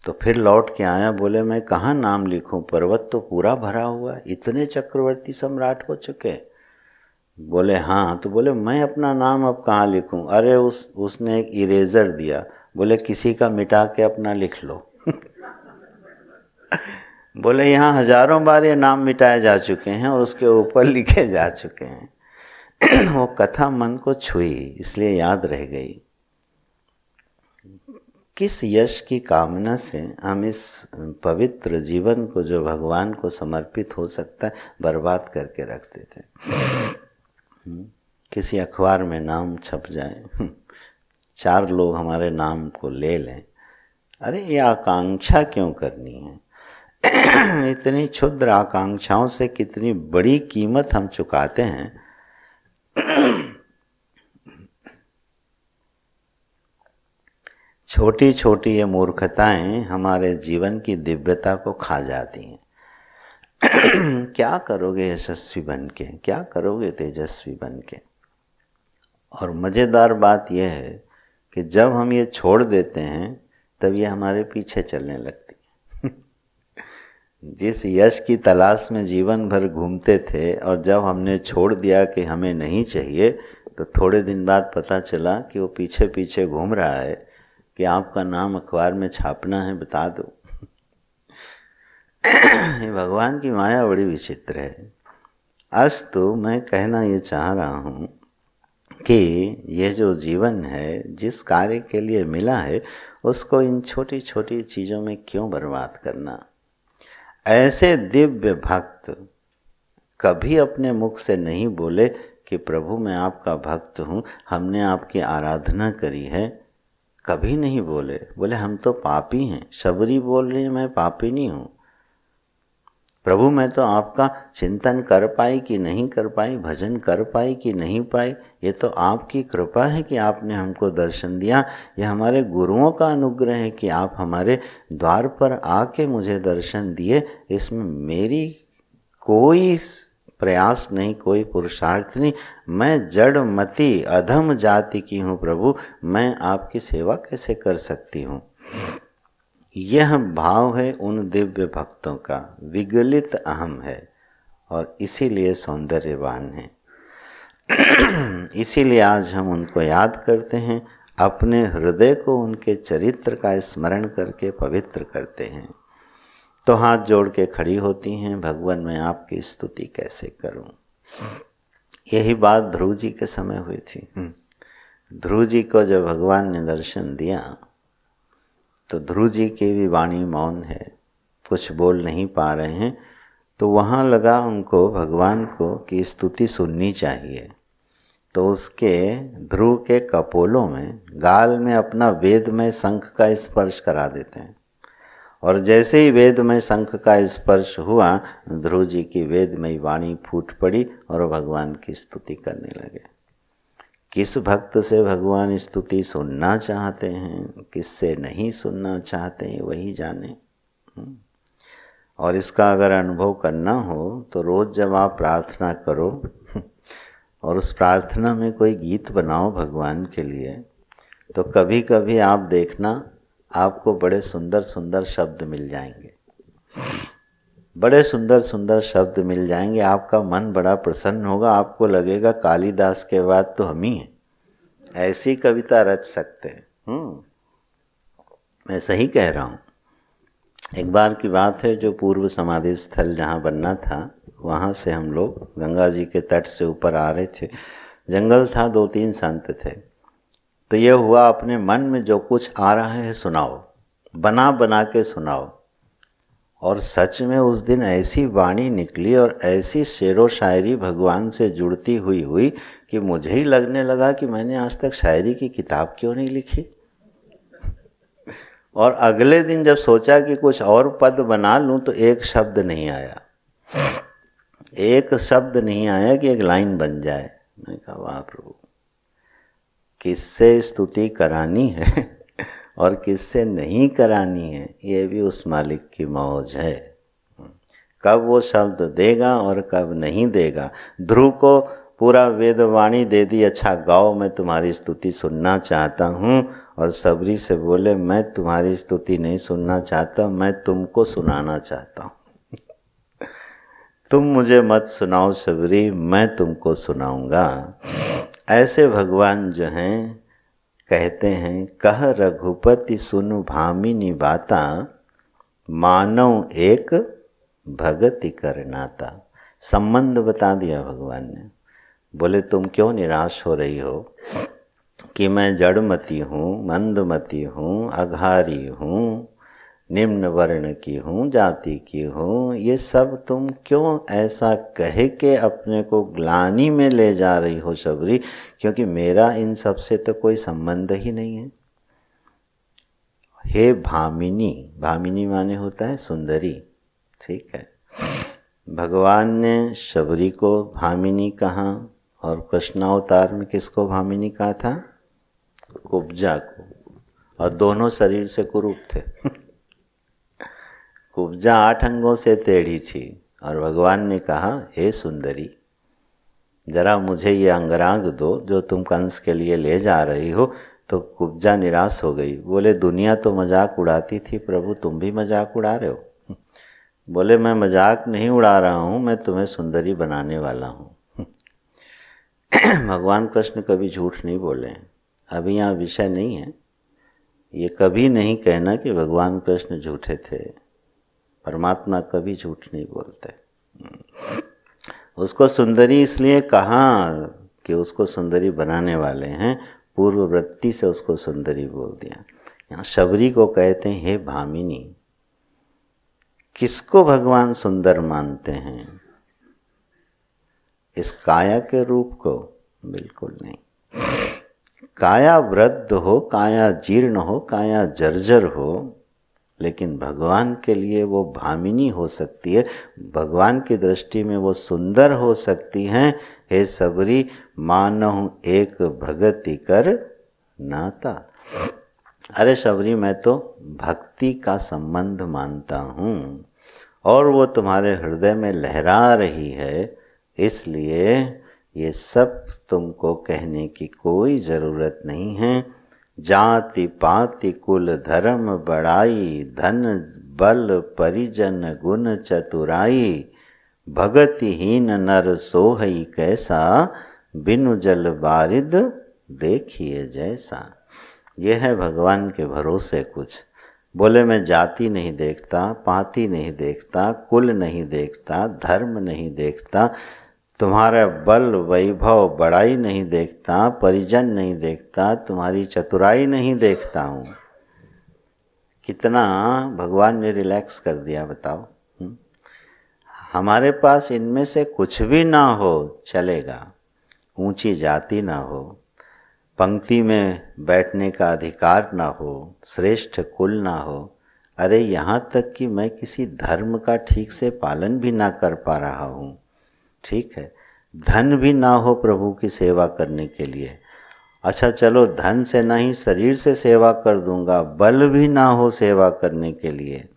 [SPEAKER 2] तो फिर लौट के आया, बोले मैं कहाँ नाम लिखूं, पर्वत तो पूरा भरा हुआ, इतने चक्रवर्ती सम्राट हो चुके। बोले हाँ। तो बोले मैं अपना नाम अब कहाँ लिखूं? अरे उसने एक इरेजर दिया, बोले किसी का मिटा के अपना लिख लो। बोले यहाँ हजारों बार ये नाम मिटाए जा चुके हैं और उसके ऊपर लिखे जा चुके हैं। वो कथा मन को छुई, इसलिए याद रह गई। किस यश की कामना से हम इस पवित्र जीवन को जो भगवान को समर्पित हो सकता है बर्बाद करके रखते थे। किसी अखबार में नाम छप जाए, 4 लोग हमारे नाम को ले लें, अरे ये आकांक्षा क्यों करनी है? इतनी क्षुद्र आकांक्षाओं से कितनी बड़ी कीमत हम चुकाते हैं। छोटी छोटी ये मूर्खताएं हमारे जीवन की दिव्यता को खा जाती हैं। क्या करोगे यशस्वी बन के, क्या करोगे तेजस्वी बन के? और मज़ेदार बात यह है कि जब हम ये छोड़ देते हैं तब ये हमारे पीछे चलने लगती है। जिस यश की तलाश में जीवन भर घूमते थे और जब हमने छोड़ दिया कि हमें नहीं चाहिए, तो थोड़े दिन बाद पता चला कि वो पीछे पीछे घूम रहा है कि आपका नाम अखबार में छापना है, बता दो। ये भगवान की माया बड़ी विचित्र है। अस्तु मैं कहना ये चाह रहा हूँ कि ये जो जीवन है, जिस कार्य के लिए मिला है, उसको इन छोटी छोटी चीज़ों में क्यों बर्बाद करना? ऐसे दिव्य भक्त कभी अपने मुख से नहीं बोले कि प्रभु मैं आपका भक्त हूँ, हमने आपकी आराधना करी है, कभी नहीं बोले। बोले हम तो पापी हैं। शबरी बोल रही है मैं पापी नहीं हूँ। प्रभु मैं तो आपका चिंतन कर पाई कि नहीं कर पाई, भजन कर पाई कि नहीं पाई, ये तो आपकी कृपा है कि आपने हमको दर्शन दिया। ये हमारे गुरुओं का अनुग्रह है कि आप हमारे द्वार पर आके मुझे दर्शन दिए। इसमें मेरी कोई प्रयास नहीं, कोई पुरुषार्थ नहीं। मैं जड़मती अधम जाति की हूँ प्रभु, मैं आपकी सेवा कैसे कर सकती हूँ? यह भाव है उन दिव्य भक्तों का, विगलित अहम है और इसीलिए सौंदर्यवान है। इसीलिए आज हम उनको याद करते हैं, अपने हृदय को उनके चरित्र का स्मरण करके पवित्र करते हैं। तो हाथ जोड़ के खड़ी होती हैं, भगवान मैं आपकी स्तुति कैसे करूं? यही बात ध्रुव जी के समय हुई थी। ध्रुव जी को जब भगवान ने दर्शन दिया तो ध्रुव जी की भी वाणी मौन है, कुछ बोल नहीं पा रहे हैं। तो वहाँ लगा उनको भगवान को कि स्तुति सुननी चाहिए। तो उसके ध्रुव के कपोलों में गाल में अपना वेदमय शंख का स्पर्श करा देते हैं, और जैसे ही वेदमय शंख का स्पर्श हुआ ध्रुव जी की वेदमय वाणी फूट पड़ी और भगवान की स्तुति करने लगे। किस भक्त से भगवान स्तुति सुनना चाहते हैं, किससे नहीं सुनना चाहते हैं, वही जाने। और इसका अगर अनुभव करना हो तो रोज़ जब आप प्रार्थना करो और उस प्रार्थना में कोई गीत बनाओ भगवान के लिए, तो कभी कभी आप देखना आपको बड़े सुंदर सुंदर शब्द मिल जाएंगे, बड़े सुंदर सुंदर शब्द मिल जाएंगे। आपका मन बड़ा प्रसन्न होगा, आपको लगेगा कालिदास के बाद तो हम ही हैं, ऐसी कविता रच सकते हैं। मैं सही कह रहा हूँ। एक बार की बात है, जो पूर्व समाधि स्थल जहाँ बनना था वहाँ से हम लोग गंगा जी के तट से ऊपर आ रहे थे। जंगल था, 2-3 संत थे। तो ये हुआ अपने मन में जो कुछ आ रहा है सुनाओ, बना बना के सुनाओ। और सच में उस दिन ऐसी वाणी निकली और ऐसी शेरो शायरी भगवान से जुड़ती हुई कि मुझे ही लगने लगा कि मैंने आज तक शायरी की किताब क्यों नहीं लिखी। और अगले दिन जब सोचा कि कुछ और पद बना लूं तो एक शब्द नहीं आया, एक शब्द नहीं आया कि एक लाइन बन जाए। मैं कहा वाह प्रभु, किससे स्तुति करानी है और किससे नहीं करानी है, ये भी उस मालिक की मौज है। कब वो शब्द देगा और कब नहीं देगा। ध्रुव को पूरा वेदवाणी दे दी, अच्छा गाओ, मैं तुम्हारी स्तुति सुनना चाहता हूँ। और सबरी से बोले मैं तुम्हारी स्तुति नहीं सुनना चाहता, मैं तुमको सुनाना चाहता हूँ। तुम मुझे मत सुनाओ सबरी, मैं तुमको सुनाऊंगा। ऐसे भगवान जो हैं कहते हैं, कह रघुपति सुनु भामिनी बाता, मानव एक भगति करनाता। संबंध बता दिया भगवान ने। बोले तुम क्यों निराश हो रही हो कि मैं जड़मती हूँ, मंदमती हूँ, अघारी हूँ, निम्न वर्ण की हूँ, जाति की हूँ, ये सब तुम क्यों ऐसा कह के अपने को ग्लानि में ले जा रही हो सबरी, क्योंकि मेरा इन सब से तो कोई संबंध ही नहीं है। हे भामिनी, भामिनी माने होता है सुंदरी, ठीक है। भगवान ने शबरी को भामिनी कहा और कृष्णावतार में किसको भामिनी कहा था? कुब्जा को। और दोनों शरीर से कुरूप थे। कुब्जा 8 अंगों से टेढ़ी थी और भगवान ने कहा हे सुंदरी, जरा मुझे ये अंगराग दो जो तुम कंस के लिए ले जा रही हो। तो कुब्जा निराश हो गई। बोले दुनिया तो मजाक उड़ाती थी प्रभु, तुम भी मजाक उड़ा रहे हो। बोले मैं मजाक नहीं उड़ा रहा हूँ, मैं तुम्हें सुंदरी बनाने वाला हूँ। भगवान कृष्ण कभी झूठ नहीं बोले। अभी यहाँ विषय नहीं है, ये कभी नहीं कहना कि भगवान कृष्ण झूठे थे। परमात्मा कभी झूठ नहीं बोलते। उसको सुंदरी इसलिए कहा कि उसको सुंदरी बनाने वाले हैं, पूर्व वृत्ति से उसको सुंदरी बोल दिया। यहाँ शबरी को कहते हैं हे भामिनी। किसको भगवान सुंदर मानते हैं? इस काया के रूप को? बिल्कुल नहीं। काया वृद्ध हो, काया जीर्ण हो, काया जर्जर हो, लेकिन भगवान के लिए वो भामिनी हो सकती है, भगवान की दृष्टि में वो सुंदर हो सकती हैं। हे सबरी, मानहु एक भगति कर नाता। अरे सबरी, मैं तो भक्ति का संबंध मानता हूँ और वो तुम्हारे हृदय में लहरा रही है, इसलिए ये सब तुमको कहने की कोई ज़रूरत नहीं है। जाति पाति कुल धर्म बड़ाई, धन बल परिजन गुण चतुराई, भगतिहीन नर सोहई कैसा, बिनु जल बारिद देखिए जैसा। ये है भगवान के भरोसे कुछ। बोले मैं जाति नहीं देखता, पाति नहीं देखता, कुल नहीं देखता, धर्म नहीं देखता, तुम्हारा बल वैभव बड़ाई नहीं देखता, परिजन नहीं देखता, तुम्हारी चतुराई नहीं देखता हूँ। कितना भगवान ने रिलैक्स कर दिया बताओ। हमारे पास इनमें से कुछ भी ना हो चलेगा, ऊंची जाति ना हो, पंक्ति में बैठने का अधिकार ना हो, श्रेष्ठ कुल ना हो, अरे यहाँ तक कि मैं किसी धर्म का ठीक से पालन भी ना कर पा रहा हूँ, ठीक है, धन भी ना हो प्रभु की सेवा करने के लिए, अच्छा चलो धन से नहीं शरीर से सेवा कर दूंगा, बल भी ना हो सेवा करने के लिए,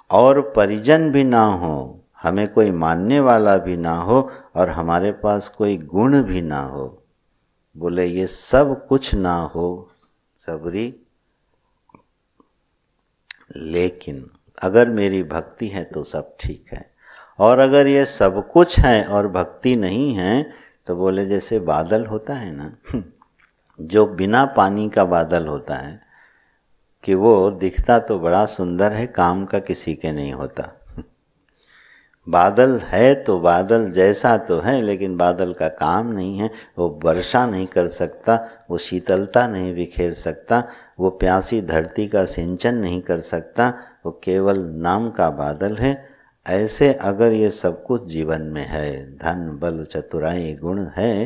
[SPEAKER 2] और परिजन भी ना हो, हमें कोई मानने वाला भी ना हो, और हमारे पास कोई गुण भी ना हो, बोले ये सब कुछ ना हो सबरी, लेकिन अगर मेरी भक्ति है तो सब ठीक है, और अगर ये सब कुछ है और भक्ति नहीं है तो बोले जैसे बादल होता है ना, जो बिना पानी का बादल होता है कि वो दिखता तो बड़ा सुंदर है, काम का किसी के नहीं होता। बादल है तो बादल जैसा तो है, लेकिन बादल का काम नहीं है, वो वर्षा नहीं कर सकता, वो शीतलता नहीं बिखेर सकता, वो प्यासी धरती का सिंचन नहीं कर सकता, वो केवल नाम का बादल है। ऐसे अगर ये सब कुछ जीवन में है, धन बल चतुराई गुण है,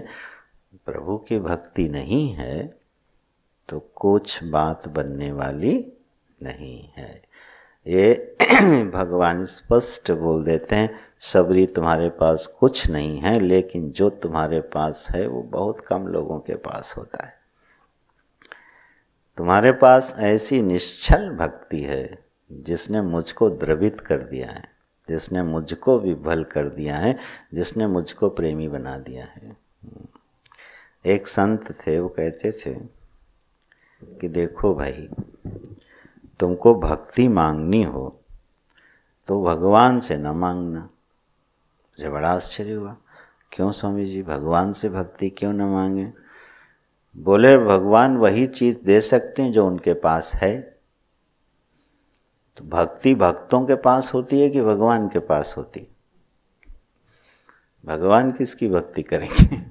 [SPEAKER 2] प्रभु की भक्ति नहीं है तो कुछ बात बनने वाली नहीं है। ये भगवान स्पष्ट बोल देते हैं, सबरी तुम्हारे पास कुछ नहीं है, लेकिन जो तुम्हारे पास है वो बहुत कम लोगों के पास होता है। तुम्हारे पास ऐसी निश्चल भक्ति है जिसने मुझको द्रवित कर दिया है, जिसने मुझको विभल कर दिया है, जिसने मुझको प्रेमी बना दिया है। एक संत थे, वो कहते थे कि देखो भाई, तुमको भक्ति मांगनी हो तो भगवान से न मांगना। मुझे बड़ा आश्चर्य हुआ, क्यों स्वामी जी, भगवान से भक्ति क्यों न मांगे? बोले भगवान वही चीज दे सकते हैं जो उनके पास है। तो भक्ति भक्तों के पास होती है कि भगवान के पास होती? भगवान किसकी भक्ति करेंगे?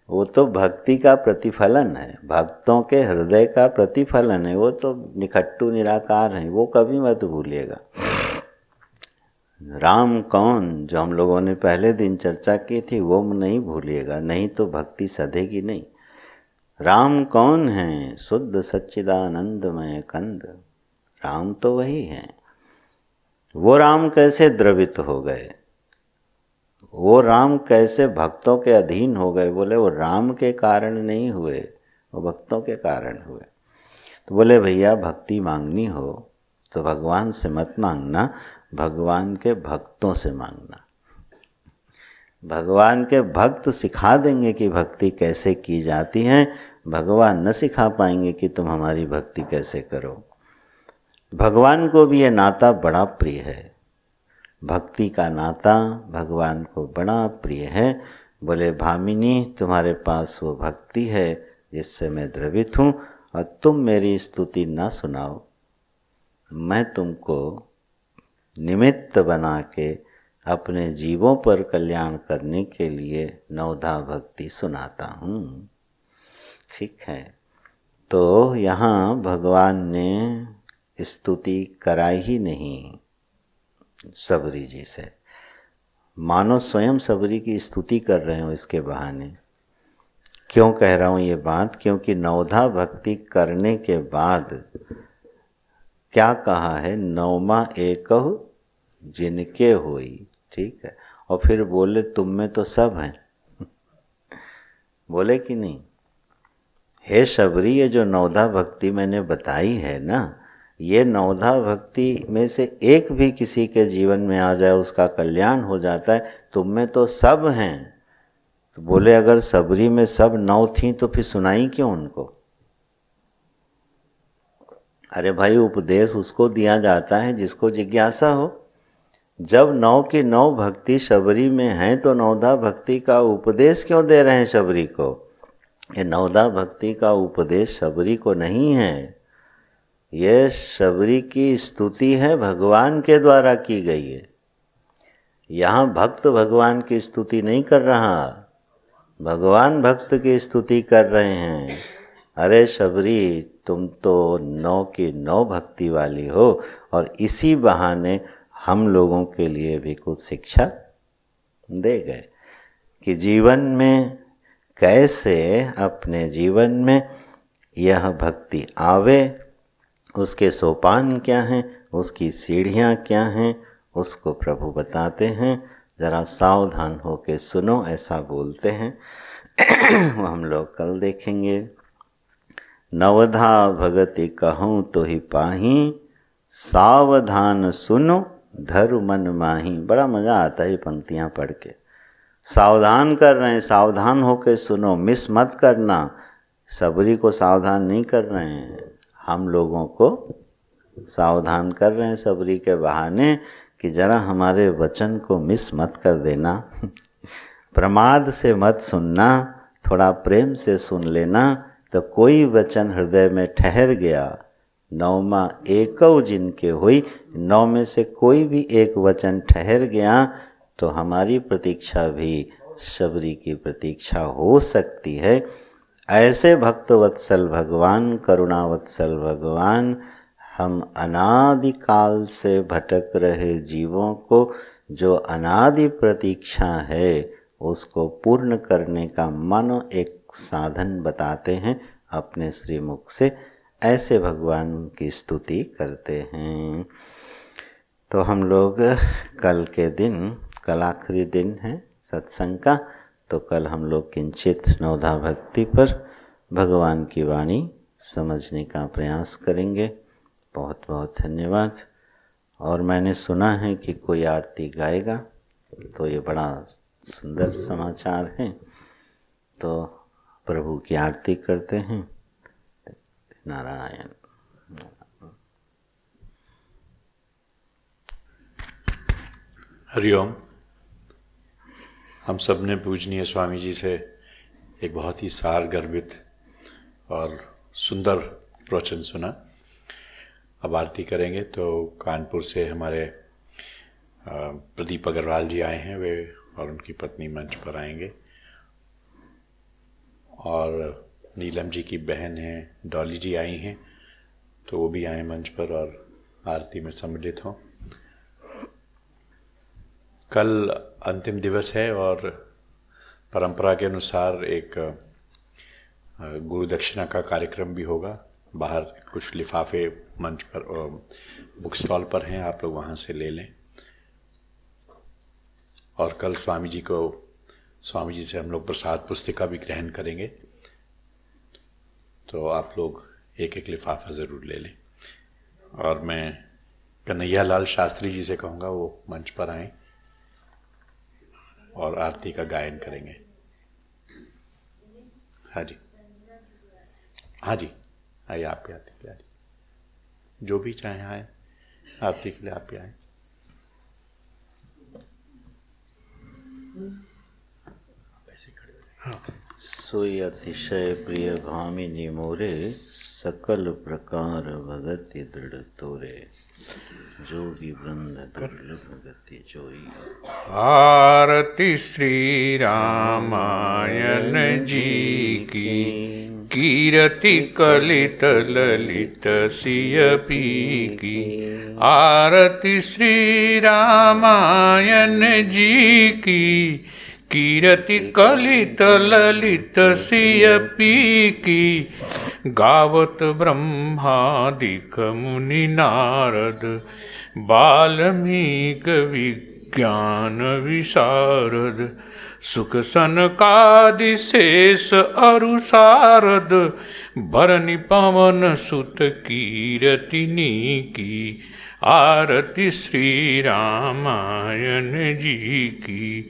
[SPEAKER 2] वो तो भक्ति का प्रतिफलन है, भक्तों के हृदय का प्रतिफलन है, वो तो निखट्टू निराकार है, वो कभी मत भूलिएगा। राम कौन, जो हम लोगों ने पहले दिन चर्चा की थी, वो नहीं भूलिएगा, नहीं तो भक्ति सधेगी नहीं। राम कौन है? शुद्ध सच्चिदानंदमय कंद, राम तो वही है। वो राम कैसे द्रवित हो गए, वो राम कैसे भक्तों के अधीन हो गए? बोले वो राम के कारण नहीं हुए, वो भक्तों के कारण हुए। तो बोले भैया भक्ति मांगनी हो तो भगवान से मत मांगना, भगवान के भक्तों से मांगना। भगवान के भक्त सिखा देंगे कि भक्ति कैसे की जाती है, भगवान न सिखा पाएंगे कि तुम हमारी भक्ति कैसे करो। भगवान को भी ये नाता बड़ा प्रिय है, भक्ति का नाता भगवान को बड़ा प्रिय है। बोले भामिनी तुम्हारे पास वो भक्ति है जिससे मैं द्रवित हूँ, और तुम मेरी स्तुति ना सुनाओ, मैं तुमको निमित्त बना के अपने जीवों पर कल्याण करने के लिए नवधा भक्ति सुनाता हूँ। ठीक है, तो यहाँ भगवान ने स्तुति कराई ही नहीं सबरी जी से, मानो स्वयं सबरी की स्तुति कर रहे हो इसके बहाने। क्यों कह रहा हूँ ये बात? क्योंकि नवधा भक्ति करने के बाद क्या कहा है, नवमा एकहु जिनके होई, ठीक है, और फिर बोले तुम में तो सब हैं। बोले कि नहीं, हे सबरी ये जो नवधा भक्ति मैंने बताई है ना, ये नवधा भक्ति में से एक भी किसी के जीवन में आ जाए उसका कल्याण हो जाता है, तुम में तो सब हैं। तो बोले अगर सबरी में सब नौ थी तो फिर सुनाई क्यों उनको? अरे भाई उपदेश उसको दिया जाता है जिसको जिज्ञासा हो। जब नौ की नौ भक्ति शबरी में है तो नवधा भक्ति का उपदेश क्यों दे रहे हैं शबरी को? ये नवधा भक्ति का उपदेश शबरी को नहीं है, ये शबरी की स्तुति है, भगवान के द्वारा की गई है। यहाँ भक्त भगवान की स्तुति नहीं कर रहा, भगवान भक्त की स्तुति कर रहे हैं। अरे शबरी तुम तो 9 की 9 भक्ति वाली हो, और इसी बहाने हम लोगों के लिए भी कुछ शिक्षा दे गए कि जीवन में कैसे अपने जीवन में यह भक्ति आवे, उसके सोपान क्या हैं, उसकी सीढ़ियाँ क्या हैं, उसको प्रभु बताते हैं। ज़रा सावधान होकर सुनो, ऐसा बोलते हैं। वो हम लोग कल देखेंगे। नवधा भगति कहूँ तो ही पाही, सावधान सुनो धरु मन माही। बड़ा मज़ा आता है ये पंक्तियाँ पढ़ के। सावधान कर रहे हैं, सावधान होकर सुनो, मिस मत करना। सबरी को सावधान नहीं कर रहे हैं, हम लोगों को सावधान कर रहे हैं सबरी के बहाने कि जरा हमारे वचन को मिस मत कर देना। प्रमाद से मत सुनना, थोड़ा प्रेम से सुन लेना, तो कोई वचन हृदय में ठहर गया। नौमा एकौ जिनके हुई, 9 में से कोई भी एक वचन ठहर गया तो हमारी प्रतीक्षा भी शबरी की प्रतीक्षा हो सकती है। ऐसे भक्तवत्सल भगवान, करुणावत्सल भगवान, हम अनादिकाल से भटक रहे जीवों को जो अनादि प्रतीक्षा है उसको पूर्ण करने का मानो एक साधन बताते हैं अपने श्रीमुख से। ऐसे भगवान की स्तुति करते हैं। तो हम लोग कल के दिन, कल आखिरी दिन है सत्संग का, तो कल हम लोग किंचित नवधा भक्ति पर भगवान की वाणी समझने का प्रयास करेंगे। बहुत बहुत धन्यवाद। और मैंने सुना है कि कोई आरती गाएगा, तो ये बड़ा सुंदर समाचार है। तो प्रभु की आरती करते हैं। नारायण।
[SPEAKER 1] हरिओम। हम सब ने पूजनीय स्वामी जी से एक बहुत ही सार गर्भित और सुंदर प्रवचन सुना। अब आरती करेंगे। तो कानपुर से हमारे प्रदीप अग्रवाल जी आए हैं, वे और उनकी पत्नी मंच पर आएंगे। और नीलम जी की बहन हैं डॉली जी आई हैं, तो वो भी आए मंच पर और आरती में सम्मिलित हों। कल अंतिम दिवस है और परंपरा के अनुसार एक गुरु दक्षिणा का कार्यक्रम भी होगा। बाहर कुछ लिफाफे मंच पर बुक स्टॉल पर हैं, आप लोग वहाँ से ले लें। और कल स्वामी जी से हम लोग प्रसाद पुस्तिका भी ग्रहण करेंगे, तो आप लोग एक एक लिफाफा ज़रूर ले लें। और मैं कन्हैया लाल शास्त्री जी से कहूँगा वो मंच पर आएँ और आरती का गायन करेंगे। हाँ जी, हाँ जी, आइए आप भी आरती के लिए आइए। जो भी चाहें आए, आरती के लिए आप भी आए। ऐसे खड़े हो जाए। हाँ।
[SPEAKER 2] सोई अतिशय प्रिय भामिनी मोरे, सकल प्रकार भगति दृढ़ तोरे, जोगी वृंद दुर्लभ गति जोई।
[SPEAKER 3] आरती श्री रामायण जी की, कीरति कलित ललित सिय पी की। आरती श्री रामायण जी की, कीरति कलित ललित सिय पी की। गावत ब्रह्मादिक मुनि नारद, वाल्मीकि विज्ञान विशारद। सुख सनकादि शेष अरु सारद, भरनि पवन सुत कीरतिनी की। आरती श्री रामायण जी की,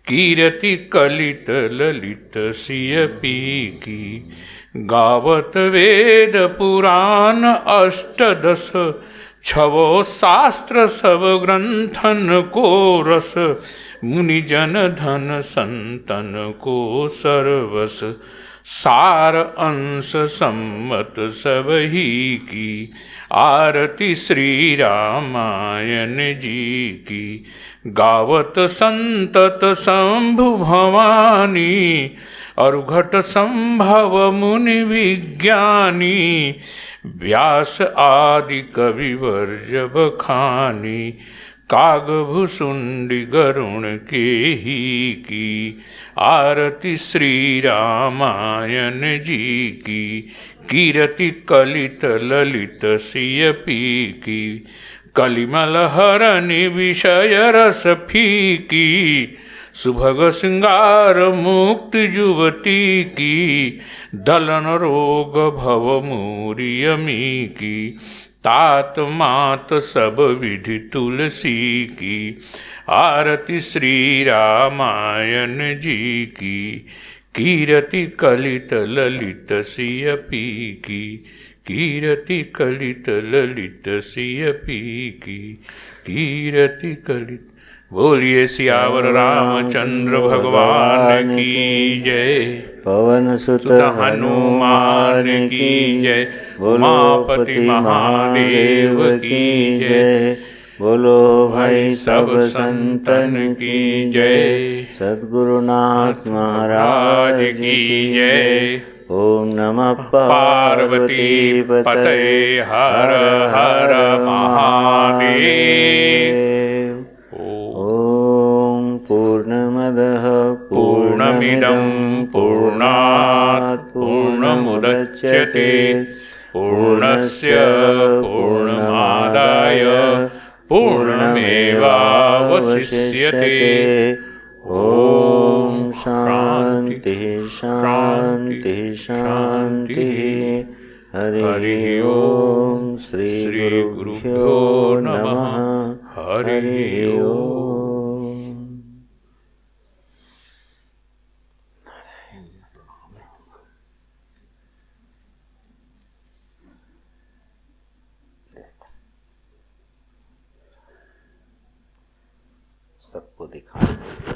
[SPEAKER 3] कीरति कलित ललित सिय पी की। गावत वेद पुराण अष्टदश, छवो शास्त्र सब ग्रंथन को रस। मुनि जन धन संतन को सर्वस, सार अंश सम्मत सब ही की। आरती श्री रामायण जी की। गावत संतत शंभु भवानी, अरुघट संभव मुनि विज्ञानी। व्यास आदि कवि वर्ज बखानी, कागभुसुंडी गरुण के ही की। आरती श्री रामायण जी की। कीरति कलित ललित सिय पी की। कलिमल हरनि विषय रस फीकी। सुभग सिंगार मुक्ति युवती की। दलन रोग भव मूरियमी की। तात मात सब विधि तुलसी की। आरती श्री रामायण जी की। कीरति कलित ललित सिय पी की। कीरति कलित ललित सिय पी की। कीरति कलित। बोलिए सियावर रामचंद्र भगवान की जय।
[SPEAKER 2] पवन सुत
[SPEAKER 3] हनुमान की जय। उमापति महादेव की जय।
[SPEAKER 2] बोलो भाई सब संतन की जय। सद्गुरुनाथ महाराज की जय। ओम नमः पार्वती पतये हर हर महादेव। ओम पूर्णमदः पूर्णमिदं पूर्णात् पूर्णमुदच्यते पूर्णस्य पूर्णमादाय पूर्णमेवावशिष्यते। ओम शांति शांति शांति। हरि ओम श्री गुरुभ्यो नमः। हरि ओम। सबको दिखाएं।